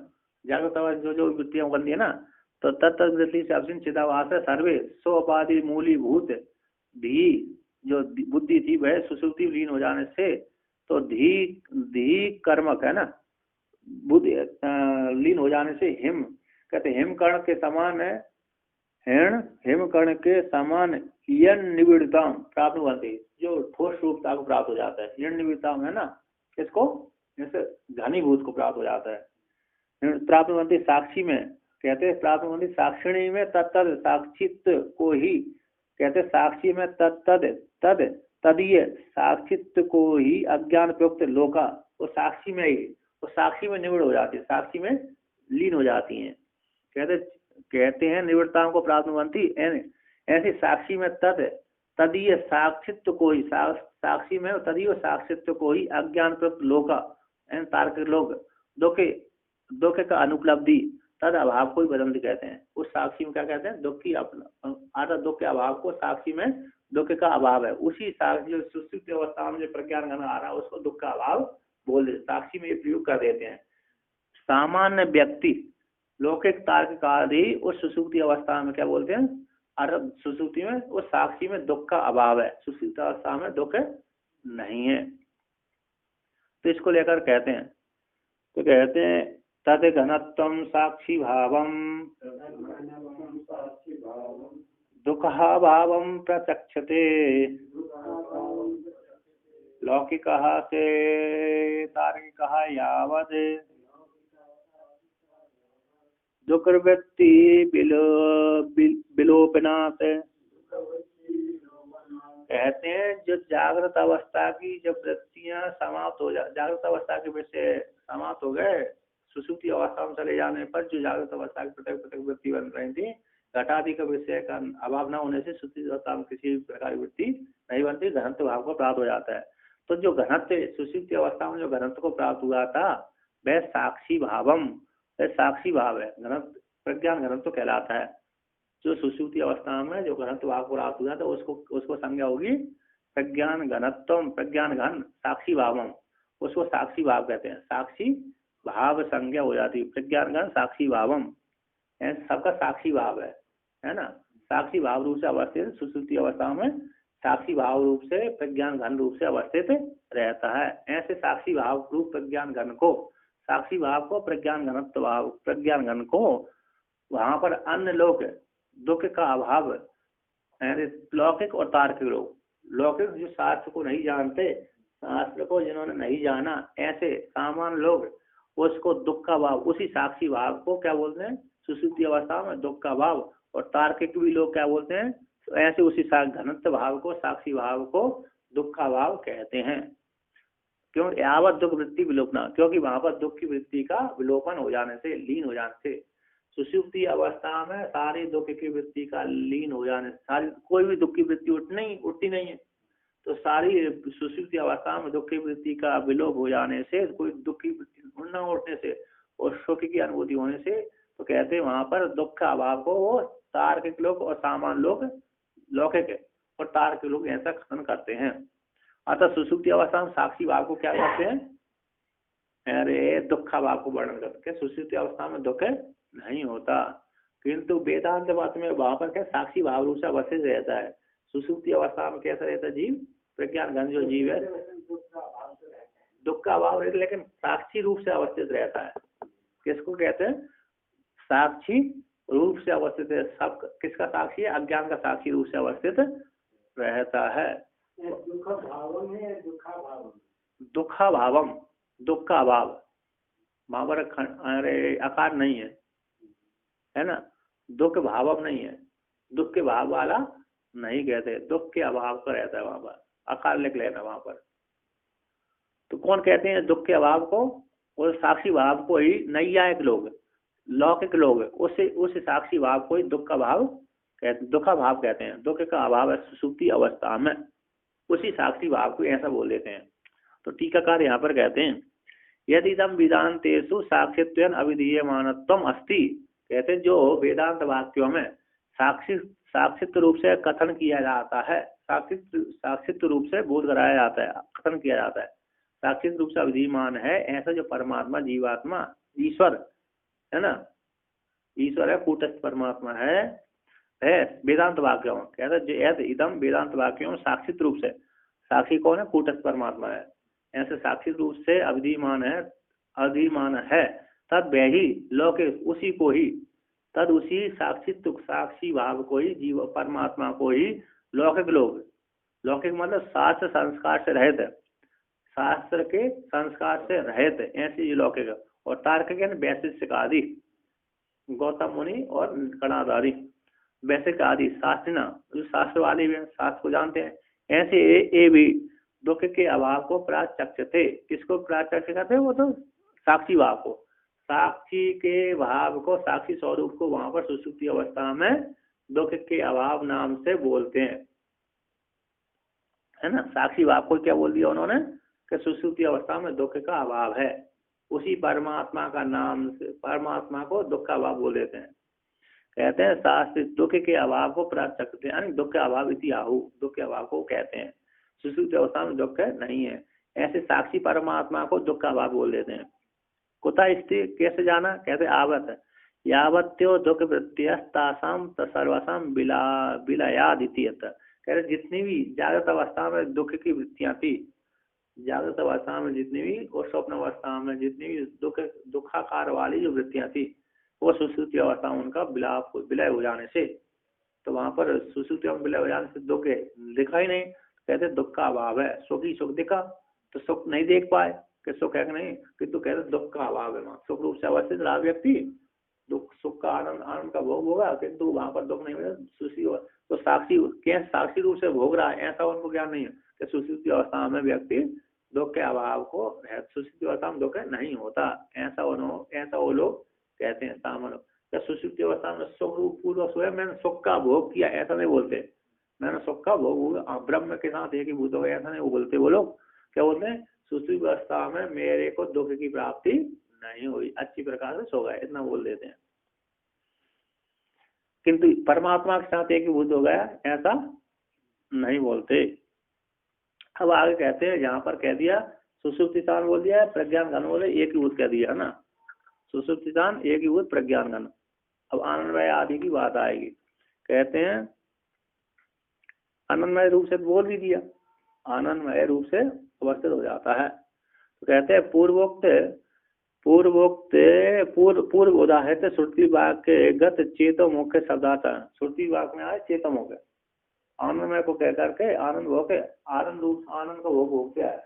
जागृत अवस्था जो वृत्तियां बनती है ना, तो तत्त वृत्ति से अवच्छिन्न चिदाभासा सर्वे सोपाधि मूलीभूत धी, जो बुद्धि थी वह सुषुप्ति लीन हो जाने से, तो धी कर्मक है ना, बुद्धि लीन हो जाने से हिम, कहते हिमकर्ण के समान है, हिमकर्ण के समान यन निविड़ता प्राप्त होती, जो ठोस रूपता को प्राप्त हो जाता है, यन निविड़ता है ना, इसको जैसे घनीभूत को प्राप्त हो जाता है। प्राप्त होती साक्षी में, कहते हैं प्राप्त होती साक्षिणी में तत्त साक्षित्व को ही, कहते साक्षी में तदीय साक्षित्व को ही अज्ञान प्रयुक्त लोका, वो साक्षी में ही, वो साक्षी में निविड़ हो जाती है, साक्षी में लीन हो जाती हैं। कहते हैं निवृत्ताओं को प्राप्त बनती ऐसे साक्षी में तदीय साक्षित्व को ही, साक्षी में तदीय साक्षित्व को ही अज्ञान प्रयुक्त लोका, तार्किक लोग दुख का अनुपलब्धि तद अभाव को ही बदंत कहते हैं। उस साक्षी में क्या कहते हैं? दुख की दुख के अभाव को, साक्षी में दुख का अभाव है, उसी साक्षी जो सुषुप्ति अवस्था में जो प्रज्ञान घन आ रहा है उसको दुख का अभाव बोल देते, साक्षी में ये प्रयोग कर देते हैं। सामान्य व्यक्ति लौकिक तार्किक आदि उस सुषुप्ति अवस्था में क्या बोलते हैं? अरे सुषुप्ति में उस साक्षी में दुख का अभाव है, सुषुप्ति अवस्था में दुख नहीं है, तो इसको लेकर कहते हैं, तो कहते हैं तद घनत्वम साक्षी भावम दुखा भावम प्रचक्षते लौकिकः से तार्किकः यावद दुर्वृत्ति विलोपनात्, कहते हैं जो जागृत अवस्था की जब वृत्तियां समाप्त हो जागृत अवस्था के विषय समाप्त हो गए, सुषुप्ति अवस्था में चले जाने पर जो जागृत अवस्था की पृथक पृथक वृत्ति बन रही थी, घटादि का विषय का अभाव न होने से सुषुप्ति अवस्था में किसी प्रकार की वृत्ति नहीं बनती, घनत्व भाव को प्राप्त हो जाता है। तो जो घनत्व सुषुप्ति अवस्था में जो घनत्व को प्राप्त हुआ था वह साक्षी भावम, वह साक्षी भाव है, घनत्व प्रज्ञान घनत्व कहलाता है। जो सुषुप्ति अवस्था में जो घनत्व भाव को प्राप्त हुआ था उसको संज्ञा होगी प्रज्ञान घनत्वम, प्रज्ञान घन साक्षी भावम, उसको साक्षी भाव कहते हैं, साक्षी भाव संज्ञा हो जाती है, प्रज्ञान घन साक्षी भावम, सबका साक्षी भाव है ना, साक्षी भाव रूप से अवस्थित सुषुप्ति अवस्था में साक्षी भाव रूप से प्रज्ञान घन रूप से अवस्थित रहता है। ऐसे साक्षी भाव रूप प्रज्ञान घन को, साक्षी भाव को प्रज्ञान घनत्व भाव, प्रज्ञान घन को वहां पर अन्य लोग दुख का अभाव, लौकिक और तार्किक लोग, लौकिक जो शास्त्र को नहीं जानते, शास्त्र को जिन्होंने नहीं जाना, ऐसे सामान्य लोग उसको दुख का भाव, उसी साक्षी भाव को क्या बोलते हैं, सुषुप्ति अवस्था में दुख का भाव। और तार्किक भी लोग क्या बोलते हैं, ऐसे उसी घनत्व भाव को, साक्षी भाव को दुख का भाव कहते हैं। क्यों? यावत दुख वृत्ति विलोपना, क्योंकि वहां पर दुख की वृत्ति का विलोपन हो जाने से, लीन हो जाने से, सुषुप्ति अवस्था में सारी दुख की वृत्ति का लीन हो जाने से, सारी कोई भी दुख की वृत्ति उठती नहीं है। तो सारी सुषुप्ति अवस्था में दुख की वृत्ति का विलोप हो जाने से, कोई दुख की वृत्ति न उठने से और सुख की अनुभूति होने से, तो कहते हैं वहां पर दुख का अभाव को वो तार्किक लोग और सामान्य लोग, लौकिक और तार्किक लोग ऐसा खंडन करते हैं। अतः सुषुप्ति अवस्था में साक्षी भाव को क्या करते हैं, अरे दुख का भाव को वर्णन करते हैं। सुषुप्ति अवस्था में दुख नहीं होता, किंतु वेदांत मत में वहां पर क्या साक्षी भाव रूप से अवस्थित रहता है। सुषुप्ति अवस्था में कैसा रहता है जीव, प्रज्ञान घन जो जीव है, दुख का अभाव रहता है, लेकिन साक्षी रूप से अवस्थित रहता है। किसको कहते हैं, साक्षी रूप से अवस्थित है। सब किसका साक्षी है, अज्ञान का साक्षी रूप से अवस्थित रहता है। दुखा भावम, दुख का अभाव, वहां पर अरे आकार नहीं है ना, दुख भावम नहीं है, दुख के भाव वाला नहीं कहते, दुख के अभाव का रहता है वहां पर, आकार लिख लेना वहां पर। तो कौन कहते हैं दुख के अभाव को, और साक्षी भाव को ही नैयायिक लोग, लौकिक लोग उस साक्षी भाव को ही दुख का भाव कहते, दुखा भाव कहते हैं। दुख का अभाव है सुषुप्ति अवस्था में, उसी साक्षी भाव को ऐसा बोल देते हैं। तो टीकाकार यहाँ पर कहते हैं यदि इदम वेदांतेषु साक्षित्वेन अविधीयमानत्वम अस्ति, कहते हैं जो वेदांत वाक्यों में साक्षित्व रूप से कथन किया जाता है, साक्षित्व रूप से बोध कराया जाता है, कथन किया जाता है, साक्षित्व रूप से अविधीयमान है, ऐसा जो परमात्मा, जीवात्मा, ईश्वर है ना, ईश्वर है, कूटस्थ परमात्मा है वेदांत वाक्यों में कहते हैं इदम वेदांत वाक्यों में साक्षित रूप से, साक्षी कौन है, कूटस्थ परमात्मा है, ऐसे साक्षित रूप से अधिमान है तद वही लौकिक, उसी को ही, तद उसी साक्षी भाव को ही, जीव परमात्मा को ही लौकिक लोग, लौकिक मतलब शास्त्र संस्कार से रहित, शास्त्र के संस्कार से रहित ऐसे ये लौकिक, और तार्किक वैशिष्ट आदि, गौतम मुनि और कणादादि, वैशिक आदि शास्त्रिना जो शास्त्र वाले भी शास्त्र को जानते हैं, ऐसे ये भी दुख के अभाव को प्राचक्ष थे। किसको प्राचक्ष कहते हैं, वो तो साक्षी भाव को, साक्षी के भाव को, साक्षी स्वरूप को वहां पर सुषुप्ति अवस्था में दुख के अभाव नाम से बोलते हैं, है ना। साक्षी भाव को क्या बोल दिया उन्होंने कि सुषुप्ति अवस्था में दुख का अभाव है, उसी परमात्मा का नाम से, परमात्मा को दुख का अभाव बोल देते हैं। कहते हैं शास्त्र दुख के अभाव को प्राचक्ष, यानी दुख के अभाव इति आहु, दुख के अभाव को कहते हैं, सुषुप्ति अवस्था में दुख नहीं है, ऐसे साक्षी परमात्मा को दुख का अभाव बोल देते हैं। कुता स्थिति कैसे जाना, कहते आवत यावत्यो दुख वृत्तियस्तासाम सर्वसाम विलयादिति, कहते जितनी भी जागृत अवस्था में दुख की वृत्तियां थी, जागृत अवस्था में जितनी भी और स्वप्न अवस्था में जितनी भी दुखाकार वाली जो वृत्तियां थी, वो सुषुप्ति अवस्था में उनका विलय हो जाने से, तो वहां पर सुषुप्ति में विलय हो जाने से दुख दिखा ही नहीं, कहते दुख का अभाव है। सुख ही सुख दिखा तो सुख नहीं देख पाए कि सुख है कि नहीं, किंतु कहते दुख का अभाव है, वहां सुख रूप से अवस्थित रहा व्यक्ति, दुख सुख का आनंद का भोग होगा, किंतु वहां पर दुख नहीं मिला, सुषुप्ति तो साक्षी रूप से भोग रहा है, ऐसा उनको ज्ञान नहीं है कि सुषुप्ति अवस्था में व्यक्ति दुख के अभाव को, सुषुप्ति अवस्था में दुख नहीं होता, ऐसा वो लोग कहते हैं सामान्य। सुषुप्ति अवस्था में सुख रूप पूर्व सोया, मैंने सुख का भोग किया, ऐसा नहीं बोलते, मैंने सुख का भोग ब्रह्म के साथ एक ही भूत हो गया, ऐसा नहीं वो बोलते। वो लोग क्या बोलते हैं, सुषुप्ति अवस्था में मेरे को दुख की प्राप्ति नहीं हुई, अच्छी प्रकार से सो गए, इतना बोल देते हैं, किंतु परमात्मा के साथ एक ही भूत हो गया ऐसा नहीं बोलते। अब आगे कहते हैं, यहाँ पर कह दिया सुषुप्ति स्थान बोल दिया, प्रज्ञान घन बोले एक ही भूत कह दिया है ना, सुषुप्ति स्थान एक ही भूत प्रज्ञान घन। अब आनंदमय आदि की बात आएगी, कहते हैं आनंदमय रूप से बोल भी दिया, आनंदमय रूप से अवस्थित हो जाता है। तो कहते हैं पूर्वोक्त पूर्वोक्त पूर्व उदाहरित श्रुति वाक्य गत चेतो मुख्य शब्दार्थ। श्रुति वाक्य में आए चेतो मुख्य, आनंदमय को कह करके आनंद भोग, आनंद रूप आनंद का भोग भोगता है,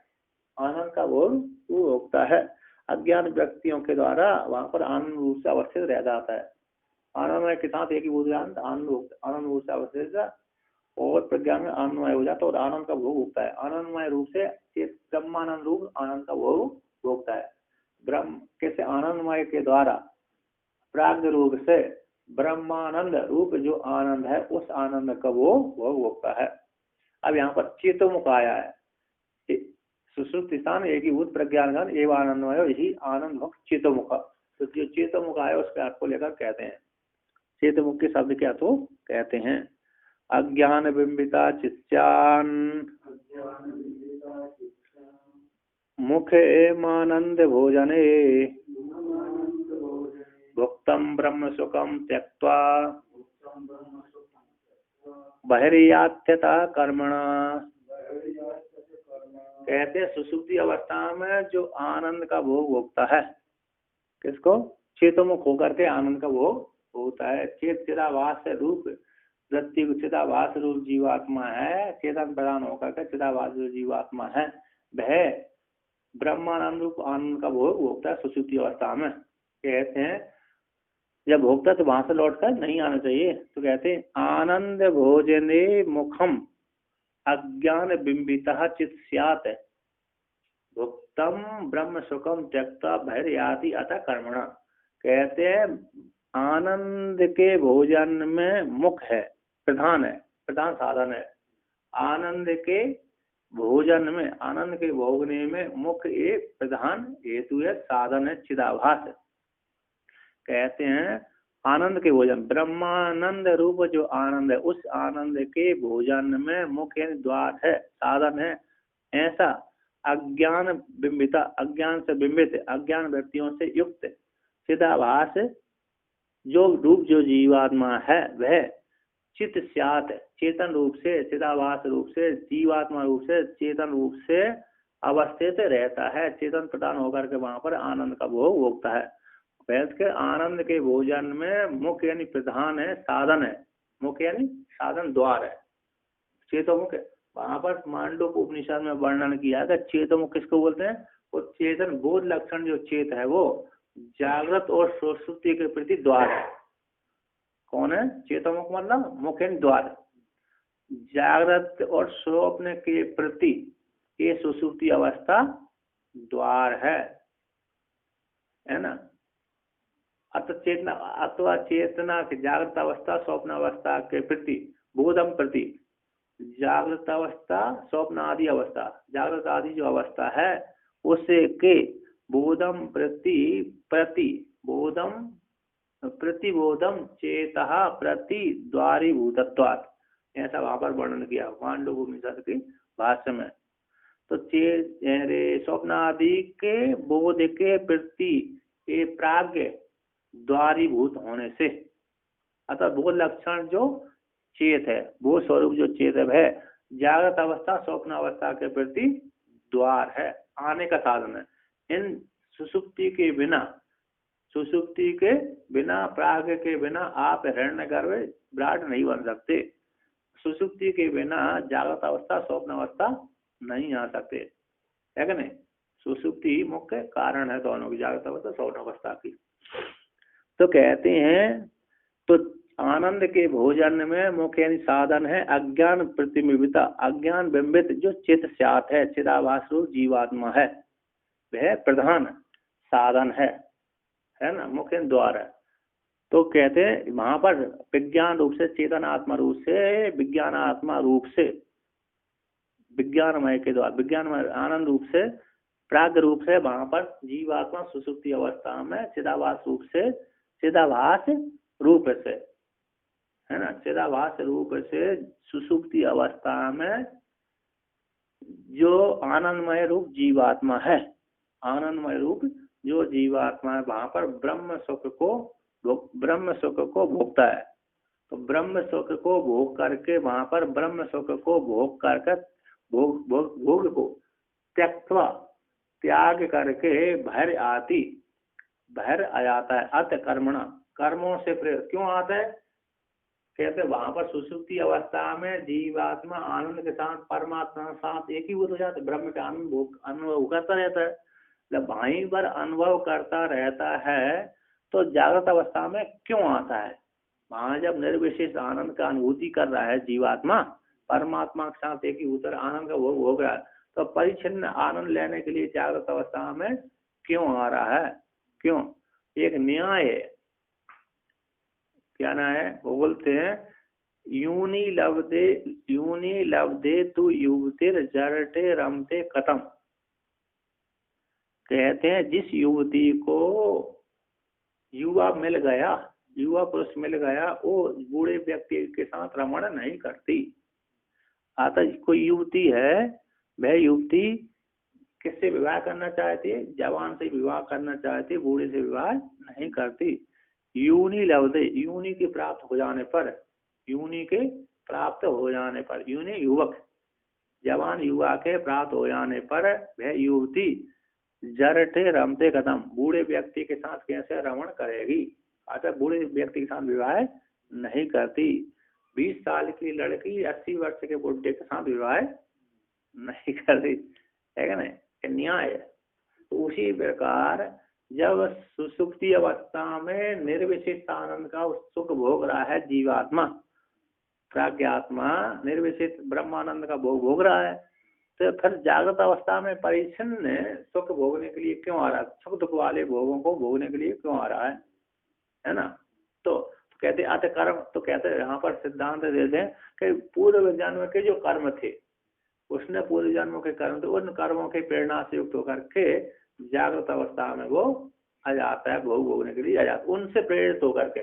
आनंद का भोग वो भोगता है। अज्ञान व्यक्तियों के द्वारा वहां पर आनंद रूप से अवस्थित रह जाता है। आनंदमय के साथ एक ही भूत आनंद रूप से अवस्थित और प्रज्ञा में आनंदमय हो जाता है और आनंद का भोग भोगता है। आनंदमय रूप से ब्रह्मानंद रूप आनंद का भोग भोगता है। ब्रह्म कैसे आनंदमय के द्वारा प्राग रूप से ब्रह्मानंद रूप जो आनंद है उस आनंद का वो भोग भोगता है। अब यहाँ पर चेतोमुख आया है, सुश्रुति स्थान एक ही भूत प्रज्ञान एवं आनंदमय, यही आनंद मुख चेतोमुख। तो जो चेतोमुख आया उसके अर्थ को लेकर कहते हैं, चेतोमुख के शब्द क्या तो कहते हैं अज्ञान बिंबिता चित्यान मुख एमानंद भोजने भुक्तम ब्रह्म सुखम त्यक्त्वा बहिर्यात्यता कर्मणा। कहते हैं सुषुप्ति अवस्था में जो आनंद का भोग भोगता है, किसको? चेतोमुख होकर के आनंद का भोग होता है। चेत चिदाभास रूप वृत्ति चिदाभास रूप जीवात्मा है, चेतन प्रदान होकर के चिदाभास रूप जीवात्मा है, वह ब्रह्मानंद रूप आनंद का भोग भोगता है सुषुप्ति अवस्था में। कहते हैं जब भोगता तो वहां से लौटकर नहीं आना चाहिए, तो कहते हैं आनंद भोजने मुखम अज्ञान बिंबिता चित स्यात् भुक्तम ब्रह्म सुखम त्यक्ता भैर्याति अतः कर्मणा। कहते हैं आनंद के भोजन में मुख है, प्रधान है, प्रधान साधन है। आनंद के भोजन में, आनंद के भोगने में मुख एक प्रधान हेतु है, साधन है, चिदाभास। कहते हैं आनंद के भोजन ब्रह्मानंद रूप जो आनंद है उस आनंद के भोजन में मुख्य द्वार है, साधन है। ऐसा अज्ञान बिंबिता, अज्ञान से बिंबित, अज्ञान व्यक्तियों से युक्त चिदाभास जो रूप जो जीवात्मा है वह चित स्यात् चेतन रूप से, चिदाभास रूप से, जीवात्मा रूप से, चेतन रूप से अवस्थित रहता है। चेतन प्रदान होकर के वहां पर आनंद का भोग भोगता है। वैसे के आनंद के भोजन में मुख्य यानी प्रधान है, साधन है, मुख्य यानी साधन द्वार है चेतोमुख। वहां पर मांडुक उपनिषद में वर्णन किया है चेतोमुख किसको बोलते हैं? वो चेतन बोध लक्षण जो चेत है वो जागृत और सुषुप्ति के प्रति द्वार है। कौन है चेतोमुख? मतलब मुख्य द्वार, जागृत और स्वप्न के प्रति ये सुषुप्ति अवस्था द्वार है ना। चेतना अथवा चेतना की जागृत अवस्था स्वप्न अवस्था के प्रति, बोधम प्रति, जागृत अवस्था स्वप्न आदि अवस्था, जागृत आदि जो अवस्था है उसे के बोधम प्रति बोधम प्रतिबोधम चेतः प्रति द्वारी भूतत्वात्, ऐसा वहां पर वर्णन किया मांडुक उपनिषद की भाष्य में। तो स्वप्न आदि के बोध के प्रति ये प्राग्ञ द्वारीभूत होने से, अतः वो लक्षण जो चेत है, वो स्वरूप जो चेत है जागृत अवस्था स्वप्न अवस्था के प्रति द्वार है, आने का साधन है। इन सुषुप्ति के बिना, सुषुप्ति के बिना, प्राग के बिना आप हिरण्यगर्भ विराट नहीं बन सकते। सुषुप्ति के बिना जागृत अवस्था स्वप्न अवस्था नहीं आ सकते, है कि नहीं। सुषुप्ति मुख्य कारण है दोनों की, जागृत अवस्था स्वप्न अवस्था की। तो कहते हैं तो आनंद के भोजन में मुख्य यानी साधन है अज्ञान प्रतिबिंबिता, अज्ञान बिंबित जो चित स्यात् है, चिदाभास रूप जीवात्मा है, वह प्रधान साधन है ना, मुख्य द्वार है। तो कहते हैं वहां पर विज्ञान रूप से, चेतन आत्मा रूप से, विज्ञान आत्मा रूप से, विज्ञानमय के द्वारा, विज्ञानमय आनंद रूप से, प्राग रूप से वहां पर जीवात्मा सुषुप्ति अवस्था में चिदाभास रूप से, चिदाभास रूप से, है ना, चिदाभास रूप से सुषुप्ति अवस्था में जो आनंदमय रूप जीवात्मा है, आनंदमय रूप जो जीवात्मा है वहां पर ब्रह्म सुख को भोगता है। तो ब्रह्म सुख को भोग करके वहां पर ब्रह्म सुख को भोग कर भोग को त्यक्त्वा त्याग करके भर आती भर आ जाता है अत कर्मणा कर्मों से प्रेरित क्यों आता है। कहते वहां पर सुषुप्ति अवस्था में जीवात्मा आनंद के साथ परमात्मा के साथ एक ही हो जाता है, ब्रह्म का आनंद अनुभव करता रहता है। जब वहीं पर अनुभव करता रहता है तो जागृत अवस्था में क्यों आता है। वहां जब निर्विशेष आनंद का अनुभूति कर रहा है जीवात्मा परमात्मा के साथ एक ही उतर आनंद का भोग हो गया, तो परिच्छिन्न आनंद लेने के लिए जागृत अवस्था में क्यों आ रहा है। क्यों, एक न्याय है, क्या ना है, वो बोलते हैं यूनी लब्धे तु युवतिर जरटे रमते कतम। कहते हैं जिस युवती को युवा मिल गया, युवा पुरुष मिल गया, वो बूढ़े व्यक्ति के साथ रमण नहीं करती। अतः कोई युवती है, वह युवती किससे विवाह करना चाहती है, जवान से विवाह करना चाहती है, बूढ़े से विवाह नहीं करती। यूनी लब्धे, यूनी के प्राप्त हो जाने पर, यूनी के प्राप्त हो जाने पर, यूनी युवक जवान युवा के प्राप्त हो जाने पर वह युवती जरटे रमते कदम बूढ़े व्यक्ति के साथ कैसे रमण करेगी। अतः बूढ़े व्यक्ति के साथ विवाह नहीं करती। 20 साल की लड़की 80 वर्ष के बुढ़े के साथ विवाह नहीं करती, है क्या नहीं, न्याय है। तो उसी प्रकार जब सुसुप्ति अवस्था में निर्विशेष आनंद का सुख भोग रहा है जीवात्मा, प्राज्ञात्मा निर्विशेष ब्रह्मानंद का भोग भोग रहा है, तो फिर जागृत अवस्था में परिच्छिन्न सुख भोगने के लिए क्यों आ रहा है, सुख दुख वाले भोगों को भोगने के लिए क्यों आ रहा है ना। तो कहते अत कर्म, तो कहते यहाँ पर सिद्धांत देते हैं कि पूर्व जन्म के जो कर्म थे, उसने पूर्व जन्मों के कर्म थे, उन कर्मों के प्रेरणा से युक्त होकर के जागृत अवस्था में वो आ जाता है, भोग भोगने के लिए आ जाता है। उनसे प्रेरित होकर के,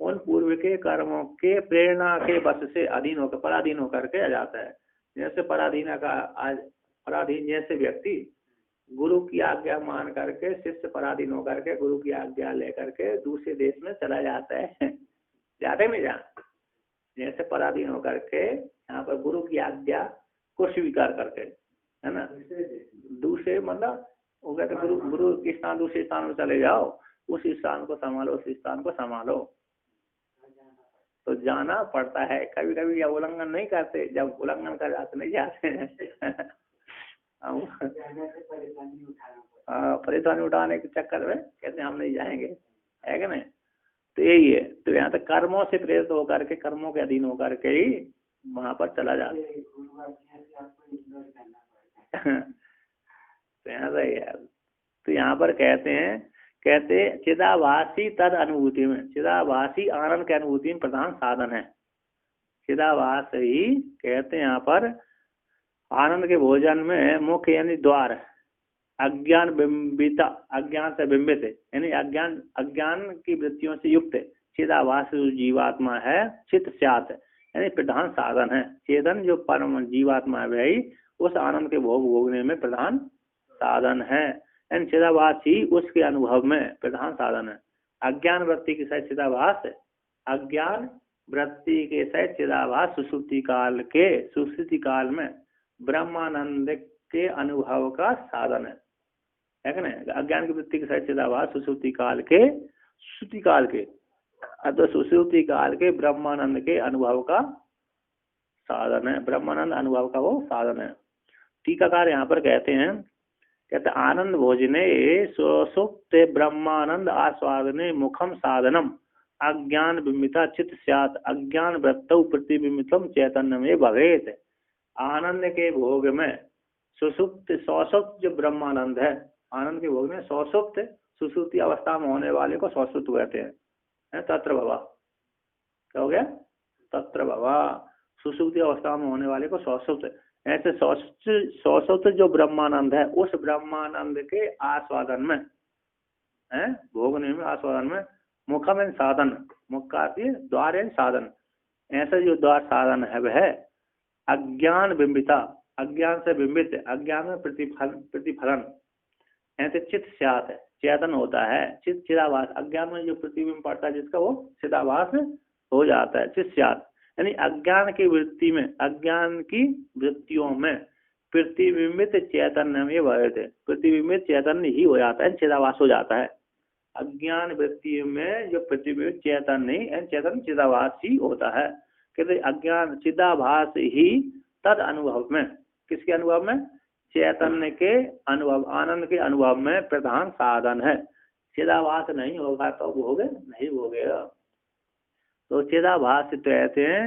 उन पूर्व के कर्मों के प्रेरणा के बस से अधीन होकर पराधीन होकर के आ जाता है। जैसे पराधीन जैसे व्यक्ति गुरु की आज्ञा मान करके, शिष्य पराधीन होकर के गुरु की आज्ञा लेकर के दूसरे देश में चला जाता है, जाते नहीं जा, जैसे पराधीन होकर के यहाँ पर गुरु की आज्ञा को स्वीकार करके, है ना, दूसरे मतलब वो कहते गुरु के स्थान दूसरे स्थान में चले जाओ, उस स्थान को संभालो, उस स्थान को संभालो, तो जाना पड़ता है। कभी कभी या उल्लंघन नहीं करते, जब उल्लंघन कर जाते नहीं जाते हैं परेशानी उठाने के चक्कर में कहते हम नहीं जाएंगे, है कि नहीं। तो यही है, तो यहाँ तक कर्मों से प्रेरित होकर के, कर्मों के अधीन होकर के ही वहां पर चला जाता है। तो यहाँ से यार, तो यहाँ पर कहते चिदाभासी तद अनुभूति में, चिदाभासी आनंद की अनुभूति में प्रधान साधन है। चिदाभास ही कहते हैं यहाँ पर आनंद के भोजन में मुख्य यानी द्वार, अज्ञान बिंबिता, अज्ञान से बिंबित है, यानी अज्ञान की वृत्तियों से युक्त चिदाभास जो जीवात्मा है, चित स्यात यानी प्रधान साधन है। चेतन जो परम जीवात्मा है वही उस आनंद के भोग भोगने में प्रधान साधन है, यानी चिदाभास ही उसके अनुभव में प्रधान साधन है। अज्ञान वृत्ति के सहित चिदाभास, अज्ञान वृत्ति के सहित चिदाभास सुषुप्ति काल में ब्रह्मानंद के अनुभव का साधन है कि नहीं। अज्ञान की वृत्ति के सहित चिदाभास सुषुप्ति काल के ब्रह्मानंद के अनुभव का साधन है, ब्रह्मानंद अनुभव का वो साधन है। टीकाकार यहाँ पर कहते आनंद भोजने सुसुप्त ब्रह्मानंद आस्वादने मुखम साधनम अज्ञान बिंबिता चित स्यात् अज्ञान वृत्तौ प्रतिबिंबितम चैतन्य में भवेत। आनंद के भोग में सुसुप्त जो ब्रह्मानंद है, आनंद के भोग में सुसुप्ति अवस्था में होने वाले को सौसुप्त कहते हैं। तत्र भवा, क्या हो गया, तत्र भवा, सुसुप्ति अवस्था में होने वाले को सौसुप्त। ऐसे सौसुप्त जो ब्रह्मानंद है, उस ब्रह्मानंद के आस्वादन में, भोगने में, आस्वादन में मुखम साधन, मुख का द्वार साधन, ऐसा जो द्वार साधन है वह अज्ञान बिंबिता, अज्ञान से बिंबित, अज्ञान में प्रतिफलन, ऐसे चित्त स्यात् चेतन होता है। चिदाभास, अज्ञान में जो प्रतिबिंब पड़ता है जिसका, वो चिदाभास हो जाता है। चिस्यात यानी अज्ञान की वृत्ति में, अज्ञान की वृत्तियों में प्रतिबिंबित चैतन्य में भयते, प्रतिबिंबित चैतन्य ही हो जाता है, चिदाभास हो जाता है। अज्ञान वृत्ति में जो प्रतिबिंबित चैतन्य, चैतन्य चिदाभास ही होता है। कहते अज्ञान चिदाभास ही तद अनुभव में, किसके अनुभव में? चैतन्य के अनुभव, आनंद के अनुभव में प्रधान साधन है। चिदाभास नहीं होगा तो भोग नहीं भोगेगा। तो चिदाभास कहते हैं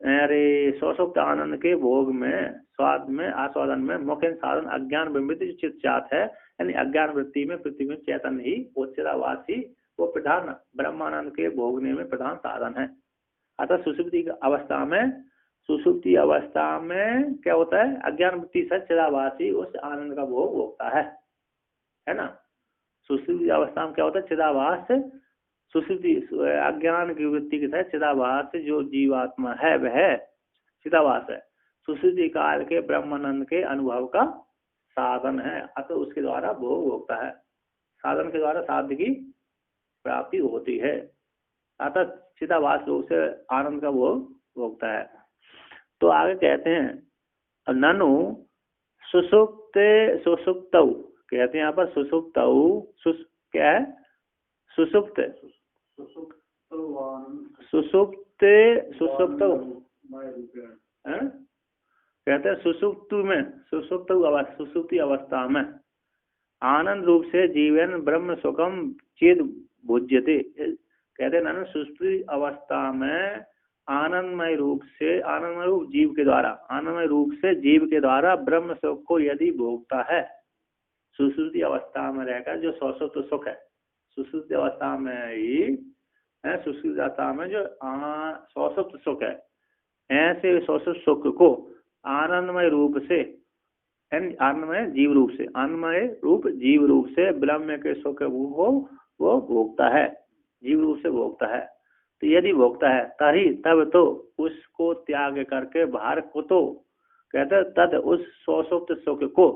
अरे सुषुप्त आनंद के भोग में, स्वाद में, आस्वादन में मुख्य साधन अज्ञान बिंबित जो चित्त है, यानी अज्ञान वृत्ति में प्रतिबिंब चैतन्य ही, वो चिदाभास ही वो प्रधान ब्रह्मानंद के भोगने में प्रधान साधन है। अतः सुषुप्ति अवस्था में, सुषुप्ति अवस्था में क्या होता है? अज्ञान वृत्ति से चिदाभासी उस आनंद का भोग होता है ना। सुषुप्ति अवस्था में क्या होता है? चिदाभास, सुषुप्ति अज्ञान की वृत्ति के तहत चिदाभास जो जीवात्मा है वह चिदाभास है, सुषुप्ति काल के ब्रह्मानंद के अनुभव का साधन है। अतः उसके द्वारा भोग होता है, साधन के द्वारा साध्य की प्राप्ति होती है। अतः चिदाभास रूप से आनंद का भोग होता है। तो आगे कहते हैं ननु सुषुप्त, सुषुप्त कहते हैं यहाँ पर सुषुप्त, क्या है? सुषुप्त, सुषुप्त, सुषुप्त कहते हैं सुषुप्त में, सुषुप्त अवस्था, सुषुप्ति अवस्था में आनंद रूप से जीवन ब्रह्म सुखम चेत भुज्यते। कहते हैं ना सुषुप्ति अवस्था में आनंदमय रूप से, आनंदमय रूप जीव के द्वारा, आनंदमय रूप से जीव के द्वारा ब्रह्म सुख को यदि भोगता है, सुषुप्ति अवस्था में रहकर जो सुषुप्त सुख है, सुषुप्ति अवस्था में ही, सुषुप्ति अवस्था में जो सुषुप्त सुख है, ऐसे सुषुप्त सुख को आनंदमय रूप से, आनंदमय जीव रूप से, आनंदमय रूप जीव रूप से ब्रह्म के सुख वो भोगता है, जीव रूप से भोगता है। तो यदि भोगता है तभी तब तो उसको त्याग करके बाहर को, तो कहते तद उस सुषुप्त सुख को,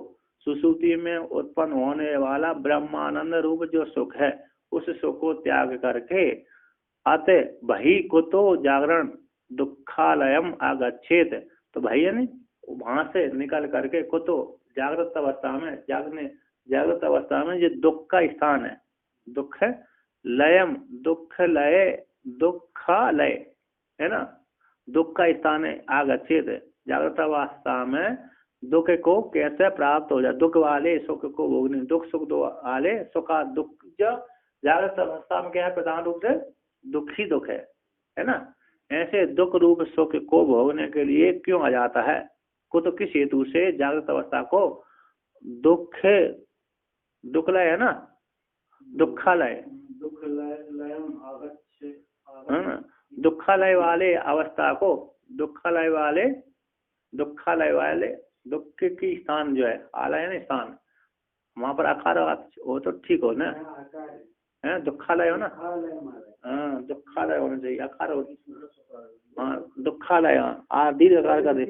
सुषुप्ति में उत्पन्न होने वाला ब्रह्मानंद रूप जो सुख है, उस सुख को त्याग करके अतः बही को तो जागरण दुखालयम आगच्छेत। तो भैया ने वहां से निकल करके को तो जागृत अवस्था में, जागृत अवस्था में जो दुख का स्थान है, दुख है लयम, दुख लय, दुखालय है ना, दुख का स्थान है आगच्छेत। जागृत अवस्था में दुख को कैसे प्राप्त हो जाए? दुख वाले सुख को भोगने, दुख सुख दो वाले सुखा दुख, जो जागृत अवस्था में क्या है? प्रधान रूप से दुख ही दुख है ना। ऐसे दुख रूप सुख को भोगने के लिए क्यों आ जाता है? को तो किस हेतु से जागृत अवस्था को दुख, दुखलय है ना, दुखालय, दुखालय वाले अवस्था को, दुखालय वाले, दुखालय वाले दुख की स्थान जो है, आलय है ना स्थान, वहां पर आकार हो तो ठीक हो ना, है दुखालय हो ना, हाँ दुखालय होना चाहिए, आकार हो, हाँ दुखालय, आदि आकार का दे।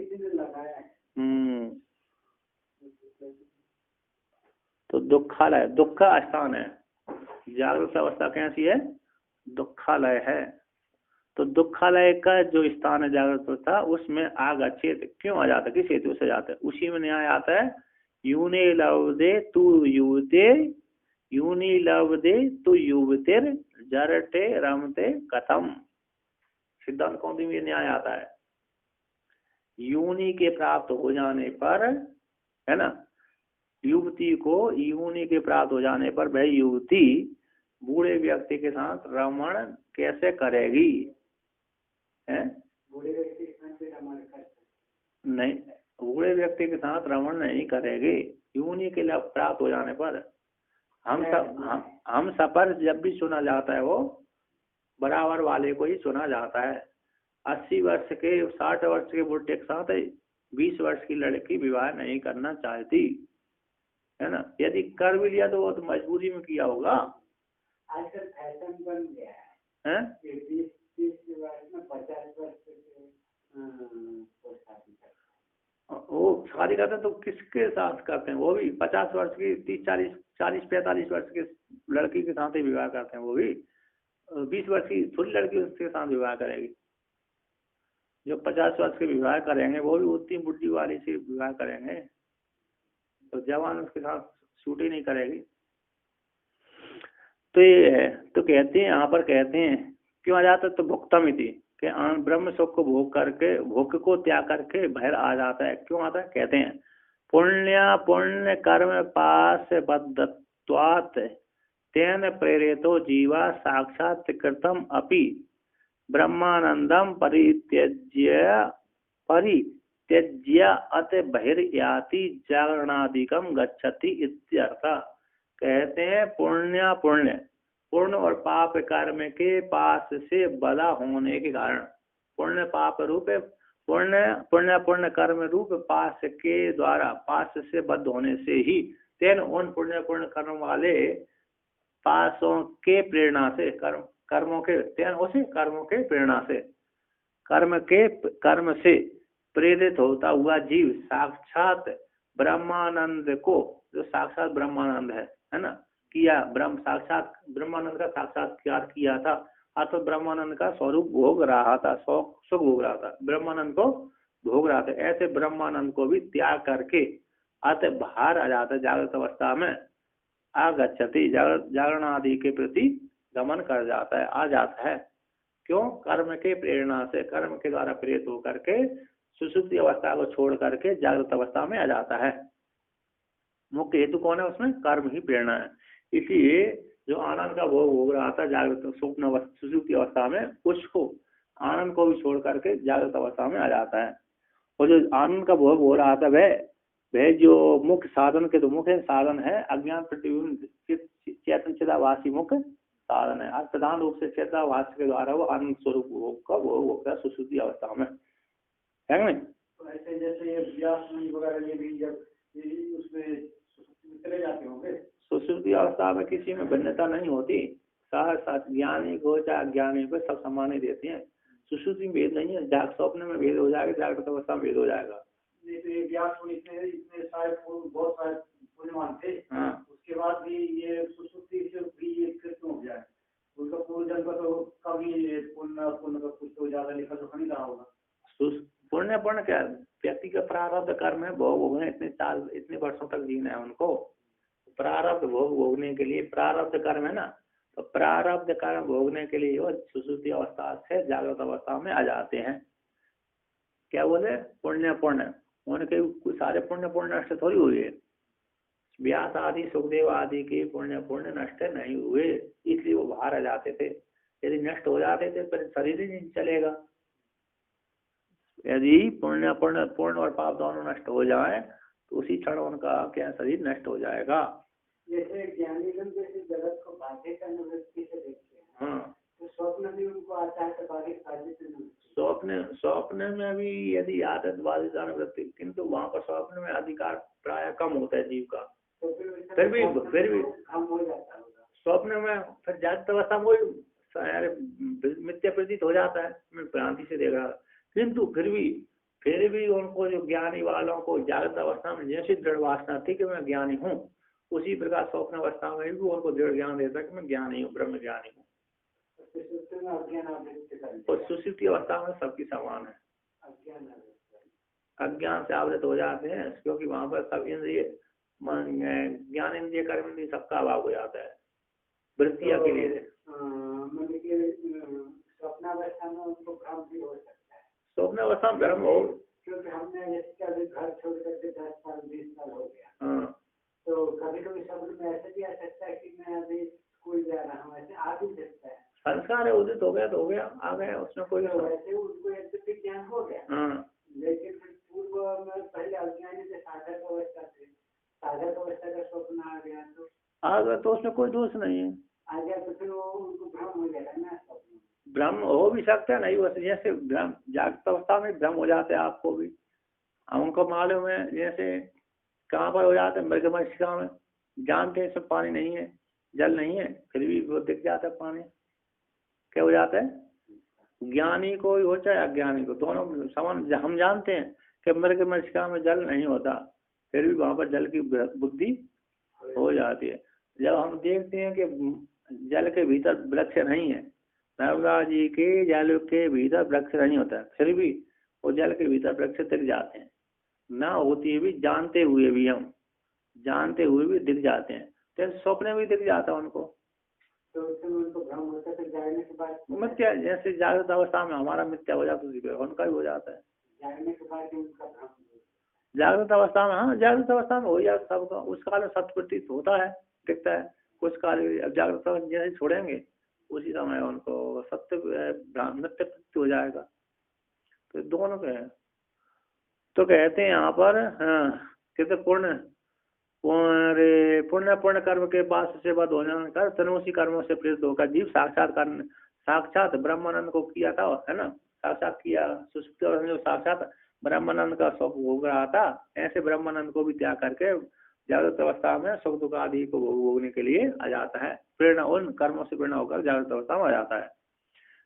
तो दुखालय दुख का स्थान है, जागृत अवस्था कैसी है? दुखालय है। तो दुखालय का जो स्थान है जागृत अवस्था, उसमें आग अच्छे क्यों आ जाता है? किस हेतु से जाता है? उसी में न्याय आता है यूने लवदे तू युवते, यूनि लवदे तू युवतिर जरटे रमते कथम। सिद्धांत कौंदी में न्याय आता है, यूनि के प्राप्त हो जाने पर, है ना, युवती को यूनि के प्राप्त हो जाने पर वह युवती बूढ़े व्यक्ति के साथ रमण कैसे करेगी? है नहीं, बूढ़े व्यक्ति के साथ रमण नहीं करेगी यूनि के लिए प्राप्त हो जाने पर। हम सफर जब भी सुना जाता है वो बराबर वाले को ही सुना जाता है। 80 वर्ष के, 60 वर्ष के बुढ़े के साथ 20 वर्ष की लड़की विवाह नहीं करना चाहती, है ना। यदि कर भी लिया तो वो तो मजबूरी में किया होगा। आजकल फैशन बन गया है, 20-30 वर्ष में 50 वर्ष वो शादी करते हैं तो किसके साथ करते हैं? वो भी 50 वर्ष की, 30-40-45 वर्ष के लड़की के साथ ही विवाह करते हैं, वो भी 20 वर्ष की थोड़ी लड़की उसके साथ विवाह करेगी। जो 50 वर्ष के विवाह करेंगे वो भी उतनी बुढ़ी वाली से विवाह करेंगे, तो जवान उसके साथ शूट ही नहीं करेगी। तो ये है, तो कहते हैं यहाँ पर कहते हैं क्यों आ जाता है, तो भुक्तम इति कि ब्रह्म सुख को भोग करके, भोग को त्याग करके बाहर आ जाता है। क्यों आता है, कहते हैं पुण्य कर्म पास बद्धत्वात् तेन प्रेरितो जीवा साक्षात कृतम अपि ब्रह्मानंदम परित्यज्य अत बहिर्याति जागरणादिकम गच्छति इत्यर्थ। कहते हैं पुण्य और पाप कर्म के पास से बदा होने के कारण, पुण्य पाप रूप पुण्य कर्म रूप पास के द्वारा, पास से बद्ध होने से ही, तेन उन पुण्य कर्म वाले पासों के प्रेरणा से, कर्मों के तेन उसी कर्मों के प्रेरणा से, कर्म से प्रेरित होता हुआ जीव साक्षात ब्रह्मानंद को, जो साक्षात ब्रह्मानंद है ना, किया साक्षात ब्रह्मानंद का साक्षात्कार किया था, अर्थात ब्रह्मानंद का स्वरूप भोग रहा था, सुख भोग रहा था, ब्रह्मानंद को भोग रहा था, ऐसे ब्रह्मानंद को भी त्याग करके अत बाहर आ जाता, जागृत अवस्था में आगच्छति, जागरण आदि के प्रति गमन कर जाता है, आ जाता है। क्यों, कर्म के प्रेरणा से, कर्म के द्वारा प्रेरित होकर के सुषुप्ति अवस्था को छोड़ करके जागृत अवस्था में आ जाता है। मुख्य हेतु कौन है उसमें, कर्म ही प्रेरणा है। इसलिए जो आनंद का भोग हो रहा था जागृत स्वप्न सुषुप्ति अवस्था में, उसको आनंद को भी छोड़ करके जागृत अवस्था में आ जाता है। और जो आनंद का भोग हो रहा था वह जो मुख्य साधन के, तो मुख्य साधन है अज्ञान प्रतिबिंब चेतन चिदाभासी मुख्य साधन है। प्रधान रूप से चेताभास के द्वारा वो आनंद स्वरूप भोग का भोग होता है सुषुप्ति अवस्था में, है नहीं। ऐसे जैसे ये व्यास मुनि वगैरह ये भी जब उसमें चले जाते होंगे, सुषुप्ति अवस्था में किसी में भिन्नता नहीं होती, साथ ज्ञानी हो चाहे अज्ञानी को सब समान ही देते हैं। सुषुप्ति में भेद नहीं है, स्वप्न में भेद हो जाएगा, जागृत अवस्था में भेद हो जाएगा। व्यास मुनि इतने सारे बहुत सारे पुण्यवान थे, उसके बाद भी ये सुषुप्ति से भी ये क्यों हो जाए, उनका पूर्व जन्म का तो कभी पुण्य का कुछ तो ज्यादा लिखा तो नहीं रहा होगा। पुण्य क्या व्यक्ति का प्रारब्ध कर्म है, भोग भोगने इतने वर्षों तक जीना है उनको, प्रारब्ध भोग भोगने के लिए प्रारब्ध कर्म है ना, तो प्रारब्ध कर्म भोगने के लिए वो सुषुप्ति अवस्था से जागृत अवस्था में आ जाते हैं। क्या बोले, पुण्य उनके सारे पुण्य नष्ट थोड़ी हुए, व्यास आदि सुखदेव आदि के पुण्य नष्ट नहीं हुए, इसलिए वो बाहर आ जाते थे। यदि नष्ट हो जाते थे फिर शरीर ही नहीं चलेगा। यदि पुण्य और पाप दोनों नष्ट हो जाए तो उसी क्षण उनका क्या शरीर नष्ट हो जाएगा। जैसे ज्ञानी लोग जैसे जगत को बाध्य का अनुवृत्ति से देखते हैं, हाँ, तो स्वप्न भी उनको आता है तो स्वप्न में भी यदि आदत बाधित अनुवृत्ति, किंतु वहाँ पर स्वप्न में अधिकार प्राय कम होता है जीव का, तो फिर भी कम हो जाता होगा। स्वप्न में फिर जागृत अवस्था में मिथ्या प्रतीत हो जाता है, मैं भ्रांति से देख रहा था, किंतु फिर भी उनको जो ज्ञानी वालों को जागृत अवस्था में जैसी दृढ़ वासना थी कि मैं ज्ञानी हूँ, उसी प्रकार स्वप्न अवस्था में भी उनको दृढ़ ज्ञान देता कि मैं ज्ञानी हूँ, ब्रह्म ज्ञानी हूँ। और सुषुप्ति अवस्था में सबकी समान है, अज्ञान से आवृत हो जाते हैं, क्योंकि वहां पर सब इंद्रिय ज्ञान इंद्रिय कर्म इंद्रिय सबका अभाव हो जाता है वृत्तियां के लिए। स्वप्नावस्था में उनको भ्रम भी हो सकता है, स्वप्नावस्था में भ्रम हो, क्योंकि हमने जैसे घर छोड़ करके 10 साल 20 साल हो गया, तो कभी कभी स्वप्न में ऐसे भी आ सकता है कि मैं अभी स्कूल जा रहा हूँ, ऐसे आ भी सकता है। संस्कार है, उदित हो गया तो हो गया, आ गया, उसमें कोई वैसे उनको ऐसे ज्ञान हो गया। लेकिन फिर पूर्व में पहले अज्ञानी से साधक अवस्था थे, साधक अवस्था का स्वप्न आ गया तो उसमें कोई दोष नहीं है, आ गया तो फिर वो उनको भ्रम हो जाएगा ना। स्वप्न भ्रम हो भी सकता है, नहीं बस जैसे जागृत अवस्था में भ्रम हो जाते हैं, आपको भी हमको मालूम है, जैसे कहाँ पर हो जाता है, मृगमशिका में जानते हैं सब पानी नहीं है, जल नहीं है, फिर भी वो दिख जाता है पानी। क्या हो जाता है, ज्ञानी को हो चाहे अज्ञानी को, दोनों समान। हम जानते हैं कि मृगमशिका में जल नहीं होता, फिर भी वहां पर जल की बुद्धि हो जाती है। जब हम देखते हैं कि जल के भीतर वृक्ष नहीं है, नर्मदा जी के जल के भीतर वृक्ष नहीं होता, फिर भी वो जल के भीतर वृक्ष दिख जाते हैं, ना होती भी जानते हुए भी, हम जानते हुए भी दिख जाते हैं, तो स्वप्न भी दिख जाता है उनको। तो उनको भ्रम होता है, जागने के बाद मिथ्या, जैसे जागृत अवस्था में हमारा मिथ्या हो जाता है, उनका भी हो जाता है जागने के बाद उनका भ्रम। जागृत अवस्था में। हाँ, जागृत अवस्था में हो जाता सबका, उस काल में सत्य प्रतीत होता है, दिखता है। कुछ काल अब जागृत अवस्था जैसे छोड़ेंगे उसी समय उनको सत्य नृत्य प्रतीत हो जाएगा। तो दोनों के हैं। तो कहते हैं यहाँ पर, हाँ, कहते पुण्य पुण्य कर्म के बाद से बद हो जाने कर तनुसी कर्मों से प्रेरित होकर जीव साक्षात ब्रह्मानंद को किया था, है ना, साक्षात किया, सुषुप्ति अवस्था में साक्षात ब्रह्मानंद का सुख भोग रहा था, ऐसे ब्रह्मानंद को भी त्याग करके जागृत अवस्था में सुख दुख आदि को भोगने के लिए आ जाता है। प्रेरणा उन कर्मों से प्रेरणा होकर जागृत अवस्था में आ जाता है।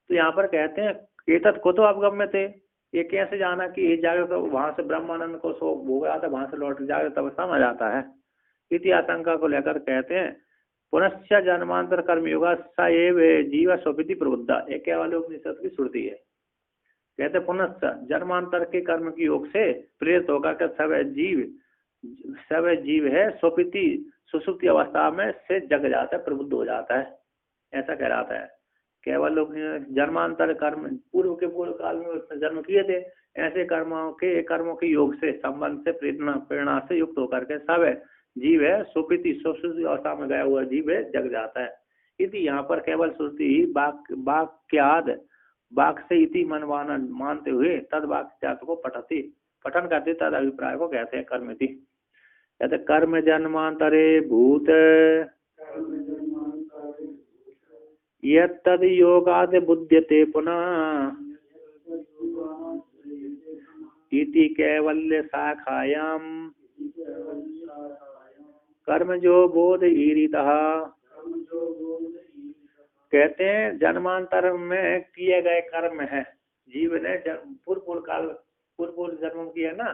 तो यहाँ पर कहते हैं एतत् कुतो अवगम्य थे, ये कैसे जाना कि ये जागृत, वहां से ब्रह्मानंद को सुख भोग रहा था, वहां से लौट जागृत अवस्था में आ जाता है। इति आशंका को लेकर कहते हैं पुनश्च जन्मांतर कर्मयोग स एव जीव स्वपिति प्रबुद्धा, एक केवल उपनिषद की श्रुति है। कहते पुनश्च जन्मांतर के कर्म की योग से प्रेरित होकर के सब जीव है स्वपिति सुसुप्ति अवस्था में से जग जाता है, प्रबुद्ध हो जाता है, ऐसा कह रहा है। केवल लोग जन्मांतर कर्म पूर्व काल में उसने जन्म किए थे, ऐसे कर्मों के योग से संबंध से प्रेरणा से युक्त होकर के सब जीव है सुप्रीति सुसुप्ति अवस्था में गया हुआ जीव है जग जाता है। इति यहाँ पर केवल श्रुति ही वाक्याद वाक से इति मनवाना मानते हुए तद वाक्यात को पठन करते, तद अभिप्राय को कहते हैं कर्मति। कहते कर्म जन्मांतरे भूत यद योगाद बुध्यते पुनः इति कैवल्य शाखायाम कर्म जो बोध ईरितः। कहते हैं जन्मांतर में किए गए कर्म है, जीव ने पूर्व जन्मों की है ना,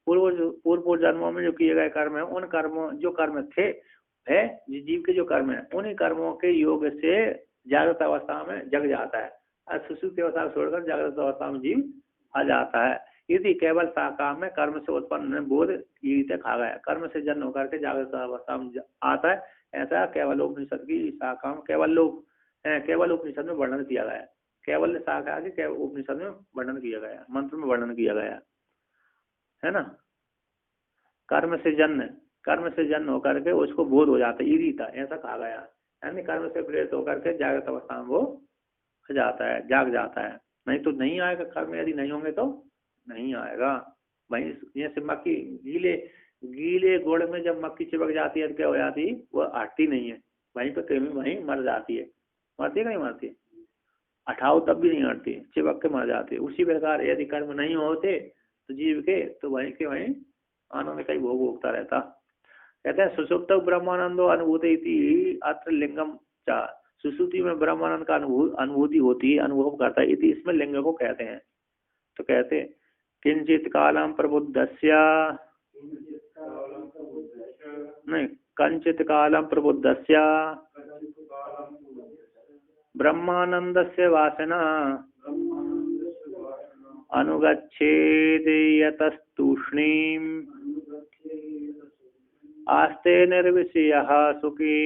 पूर्व जन्मों में जो किए गए कर्म है, उन कर्मों जो कर्म थे है जीव के जो कर्म है, उन्हीं कर्मों के योग से जागृत अवस्था में जग जाता है। सुसुप्ति अवस्था छोड़कर जागृत अवस्था में जीव आ जाता है। यदि केवल शाखा में कर्म से उत्पन्न बोध खा गया, कर्म से जन्म होकर के जागृत अवस्था में आता है, ऐसा केवल उपनिषद की शाखा में केवल उपनिषद में वर्णन किया गया है। केवल शाखा के उपनिषद में वर्णन किया गया, मंत्र में वर्णन किया गया है ना। कर्म से जन्म होकर के उसको बोध हो जाता है, ईरिता ऐसा कहा गया, यानी कर्म से प्रेरित होकर के जागृत अवस्था में वो जाता है, जाग जाता है। नहीं तो नहीं आएगा, कर्म यदि नहीं होंगे तो नहीं आएगा। वहीं जैसे मक्खी गीले गुड़ में जब मक्खी चिपक जाती है तो क्या हो जाती है, वो हटती नहीं है, वहीं पर कृमि वहीं मर जाती है। मरती है नहीं मरती, हटाओ तब भी नहीं हटती, चिपक के मर जाती है। उसी प्रकार यदि कर्म नहीं होते तो जीव के तो वहीं के वहीं आनंद का ही भोग भोगता रहता। कहते हैं सुसुप्त ब्रह्मानंदो अनुभूति अत्र लिंगम चा, सुसुप्ति में ब्रह्मानंद का अनुभूति होती है, अनुभव करता है, इति इसमें लिंग को कहते हैं। तो कहते किंचित कालम प्रबुद्धस्य नहीं कंचित कालम प्रबुद्धस्य ब्रह्मानंदस्य वासना अनुगच्छेद यतस्तूष्णीम आस्ते निर्विषयः सुखी।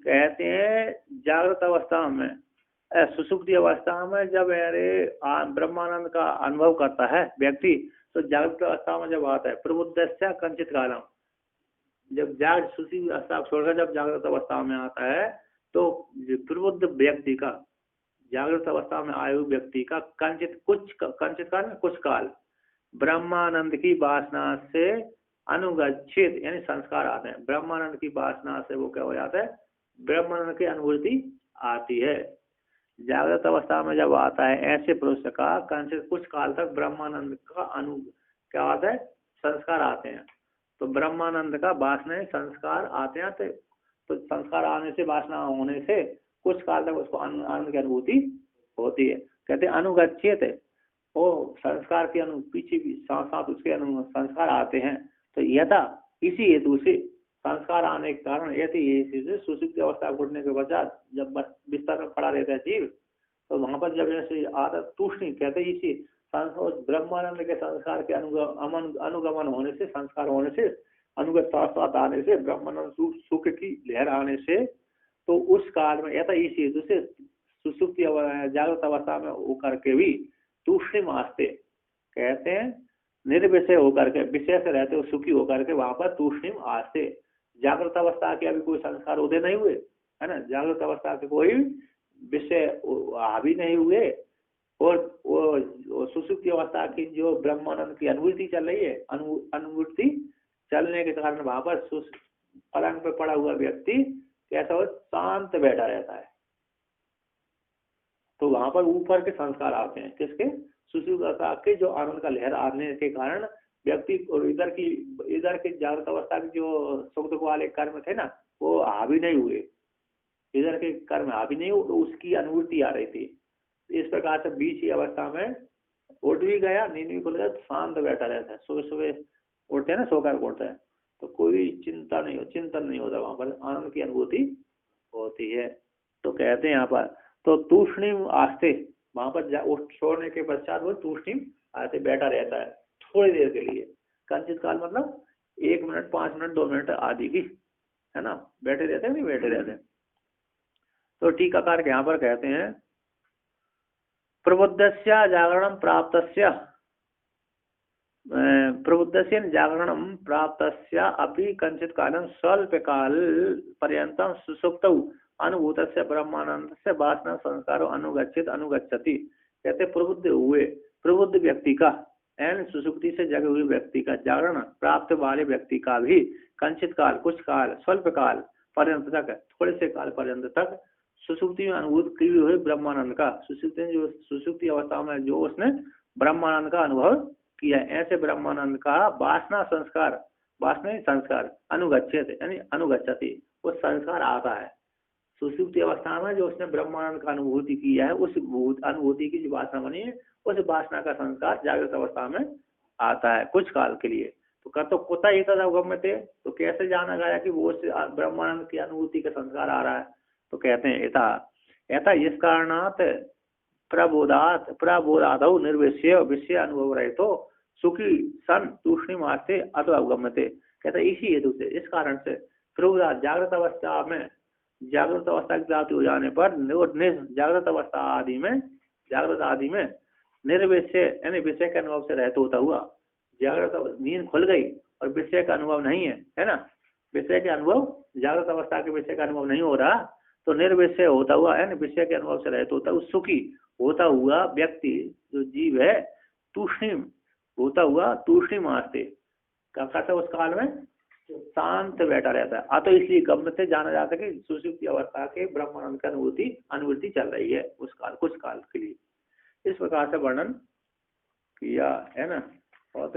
कहते हैं जागृत अवस्था में, सुसुप्ति अवस्था में जब ब्रह्मानंद का अनुभव करता है व्यक्ति, तो जागृत अवस्था में जब आता है प्रबुद्धस्य कंचित कालम, जब सुसुप्ति अवस्था छोड़कर जब जागृत अवस्था में आता है तो प्रबुद्ध व्यक्ति का, जागृत अवस्था में आयु व्यक्ति का कंचित काल ब्रह्मानंद की वासना से अनुगच्छित यानी संस्कार आते हैं। ब्रह्मानंद की वासना से वो क्या हो जाता है, ब्रह्मानंद की अनुभूति आती है। जागृत अवस्था में जब आता है ऐसे पुरुष का कंचित कुछ काल तक ब्रह्मानंद का क्या आता है, संस्कार आते हैं। तो ब्रह्मानंद का वासना संस्कार आते हैं, तो संस्कार आने से, वासना होने से कुछ काल तक उसको आनंद की अनुभूति होती है। कहते हैं अनुगच्छित, वो संस्कार के पीछे भी साथ साथ उसके संस्कार आते हैं। तो यथा इसी हेतु से संस्कार आने के कारण ऐसी ये चीज सुसुप्ति अवस्था उठने के पश्चात जब बिस्तर में पड़ा रहता है जीव, तो वहां पर जब ऐसे आदत तूष्णीम कहते हैं, इसी ब्रह्मानंद के संस्कार के अनुगमन होने से, संस्कार होने से, अनुगत साथ साथ आने से, ब्रह्मानंद सुख की लहर आने से, तो उस काल में ऐसा इसी हेतु से सुसुप्ति जागृत अवस्था में होकर के भी तूष्णीम आस्ते कहते हैं, निर्विषय होकर के, विषय से रहते हो सुखी होकर के वहां पर तूष्णीम आस्ते। जागृत अवस्था के अभी कोई संस्कार उदय नहीं हुए, है ना, जागृत अवस्था के कोई विषय हावी नहीं हुए, और वो सुसुप्ति अवस्था की जो ब्रह्मानंद की अनुभूति चल रही है, अनुभूति चलने के कारण वहां पर पलंग पे पड़ा हुआ व्यक्ति कैसा हो, शांत बैठा रहता है। तो वहां पर ऊपर के संस्कार आते हैं, किसके, सुसुप्ति अवस्था के जो आनंद का लहर आने के कारण व्यक्ति, और इधर की जागृत अवस्था के जो सुख दुख वाले कर्म थे ना, वो हावी नहीं हुए, इधर के कर्म हावी नहीं हुए, तो उसकी अनुभूति आ रही थी। इस प्रकार से बीच की अवस्था में उठ भी गया, नींद भी खुल गया, शांत बैठा रहता है। सुबह सुबह उठते हैं ना, सोकर उठता है, तो कोई चिंतन नहीं होता, वहां पर आनंद की अनुभूति होती है। तो कहते हैं यहाँ पर, तो तूष्णीम आस्ते, वहां पर छोड़ने के पश्चात वो तूष्णीम आस्ते बैठा रहता है थोड़ी देर के लिए, कंचित काल मतलब 1 मिनट, 5 मिनट, 2 मिनट आदि की, है ना, बैठे रहते हैं, नहीं बैठे रहते हैं। तो टीकाकार के यहाँ पर कहते हैं, प्रबुद्धस्य जागरणं प्राप्तस्य, प्रबुद्धस्य जागरणं प्राप्तस्य अपि कंचित कालं स्वल्प काल पर्यन्तं सुसुप्तौ अनुभूतस्य ब्रह्मानंदस्य वासना संस्कारो अनुगच्छति। कहते प्रबुद्ध व्यक्ति का, एन सुसुप्ति से जगे हुए व्यक्ति का, जागरण प्राप्त वाले व्यक्ति का भी कंचित काल, कुछ काल, स्वल्प काल पर्यंत तक, थोड़े से काल पर्यंत तक सुसुप्ति में अनुभूत की हुई ब्रह्मानंद का, सुसुप्ति अवस्था में जो उसने ब्रह्मानंद का अनुभव किया, ऐसे ब्रह्मानंद का वासना संस्कार अनुगच्छति, यानी अनुगच्छति, वो संस्कार आता है। सुसुप्ति अवस्था में जो उसने ब्रह्मानंद का अनुभूति किया है, उस अनुभूति की जो वासना बनी है, उस वासना का संस्कार जागृत अवस्था में आता है कुछ काल के लिए। तो कहते कुता ही तदवगम्यते, तो कैसे जाना गया कि वो ब्रह्मानंद की अनुभूति का संस्कार आ रहा है। तो कहते हैं ऐसा इस कारणात प्रबोधादौ निर्विषय विषय अनुभव रहे तो सुखी सन तूष्णीम आस्ते अथवा अवगम्यते। कहते इसी हेतु से, इस कारण से प्रबोधात जागृत अवस्था की प्राप्ति हो जाने पर जागृत अवस्था आदि में निर्विषय यानी विषय के अनुभव से रहते होता हुआ, जागृत नींद खुल गई और विषय का अनुभव नहीं है ना, विषय के अनुभव, जागृत अवस्था के विषय का अनुभव नहीं हो रहा, तो निर्विषय होता हुआ यानी विषय के अनुभव से रहते होता सुखी होता हुआ व्यक्ति जो जीव है, तूष्णीम होता हुआ तूष्णीम आस्ते कहता उस काल में शांत बैठा रहता है। तो इसलिए गम्य से जाना जाता है कि सुसुप्ति अवस्था के ब्रह्मानंद की अनुभूति चल रही है उस काल, कुछ काल के लिए। इस प्रकार से वर्णन किया है ना। और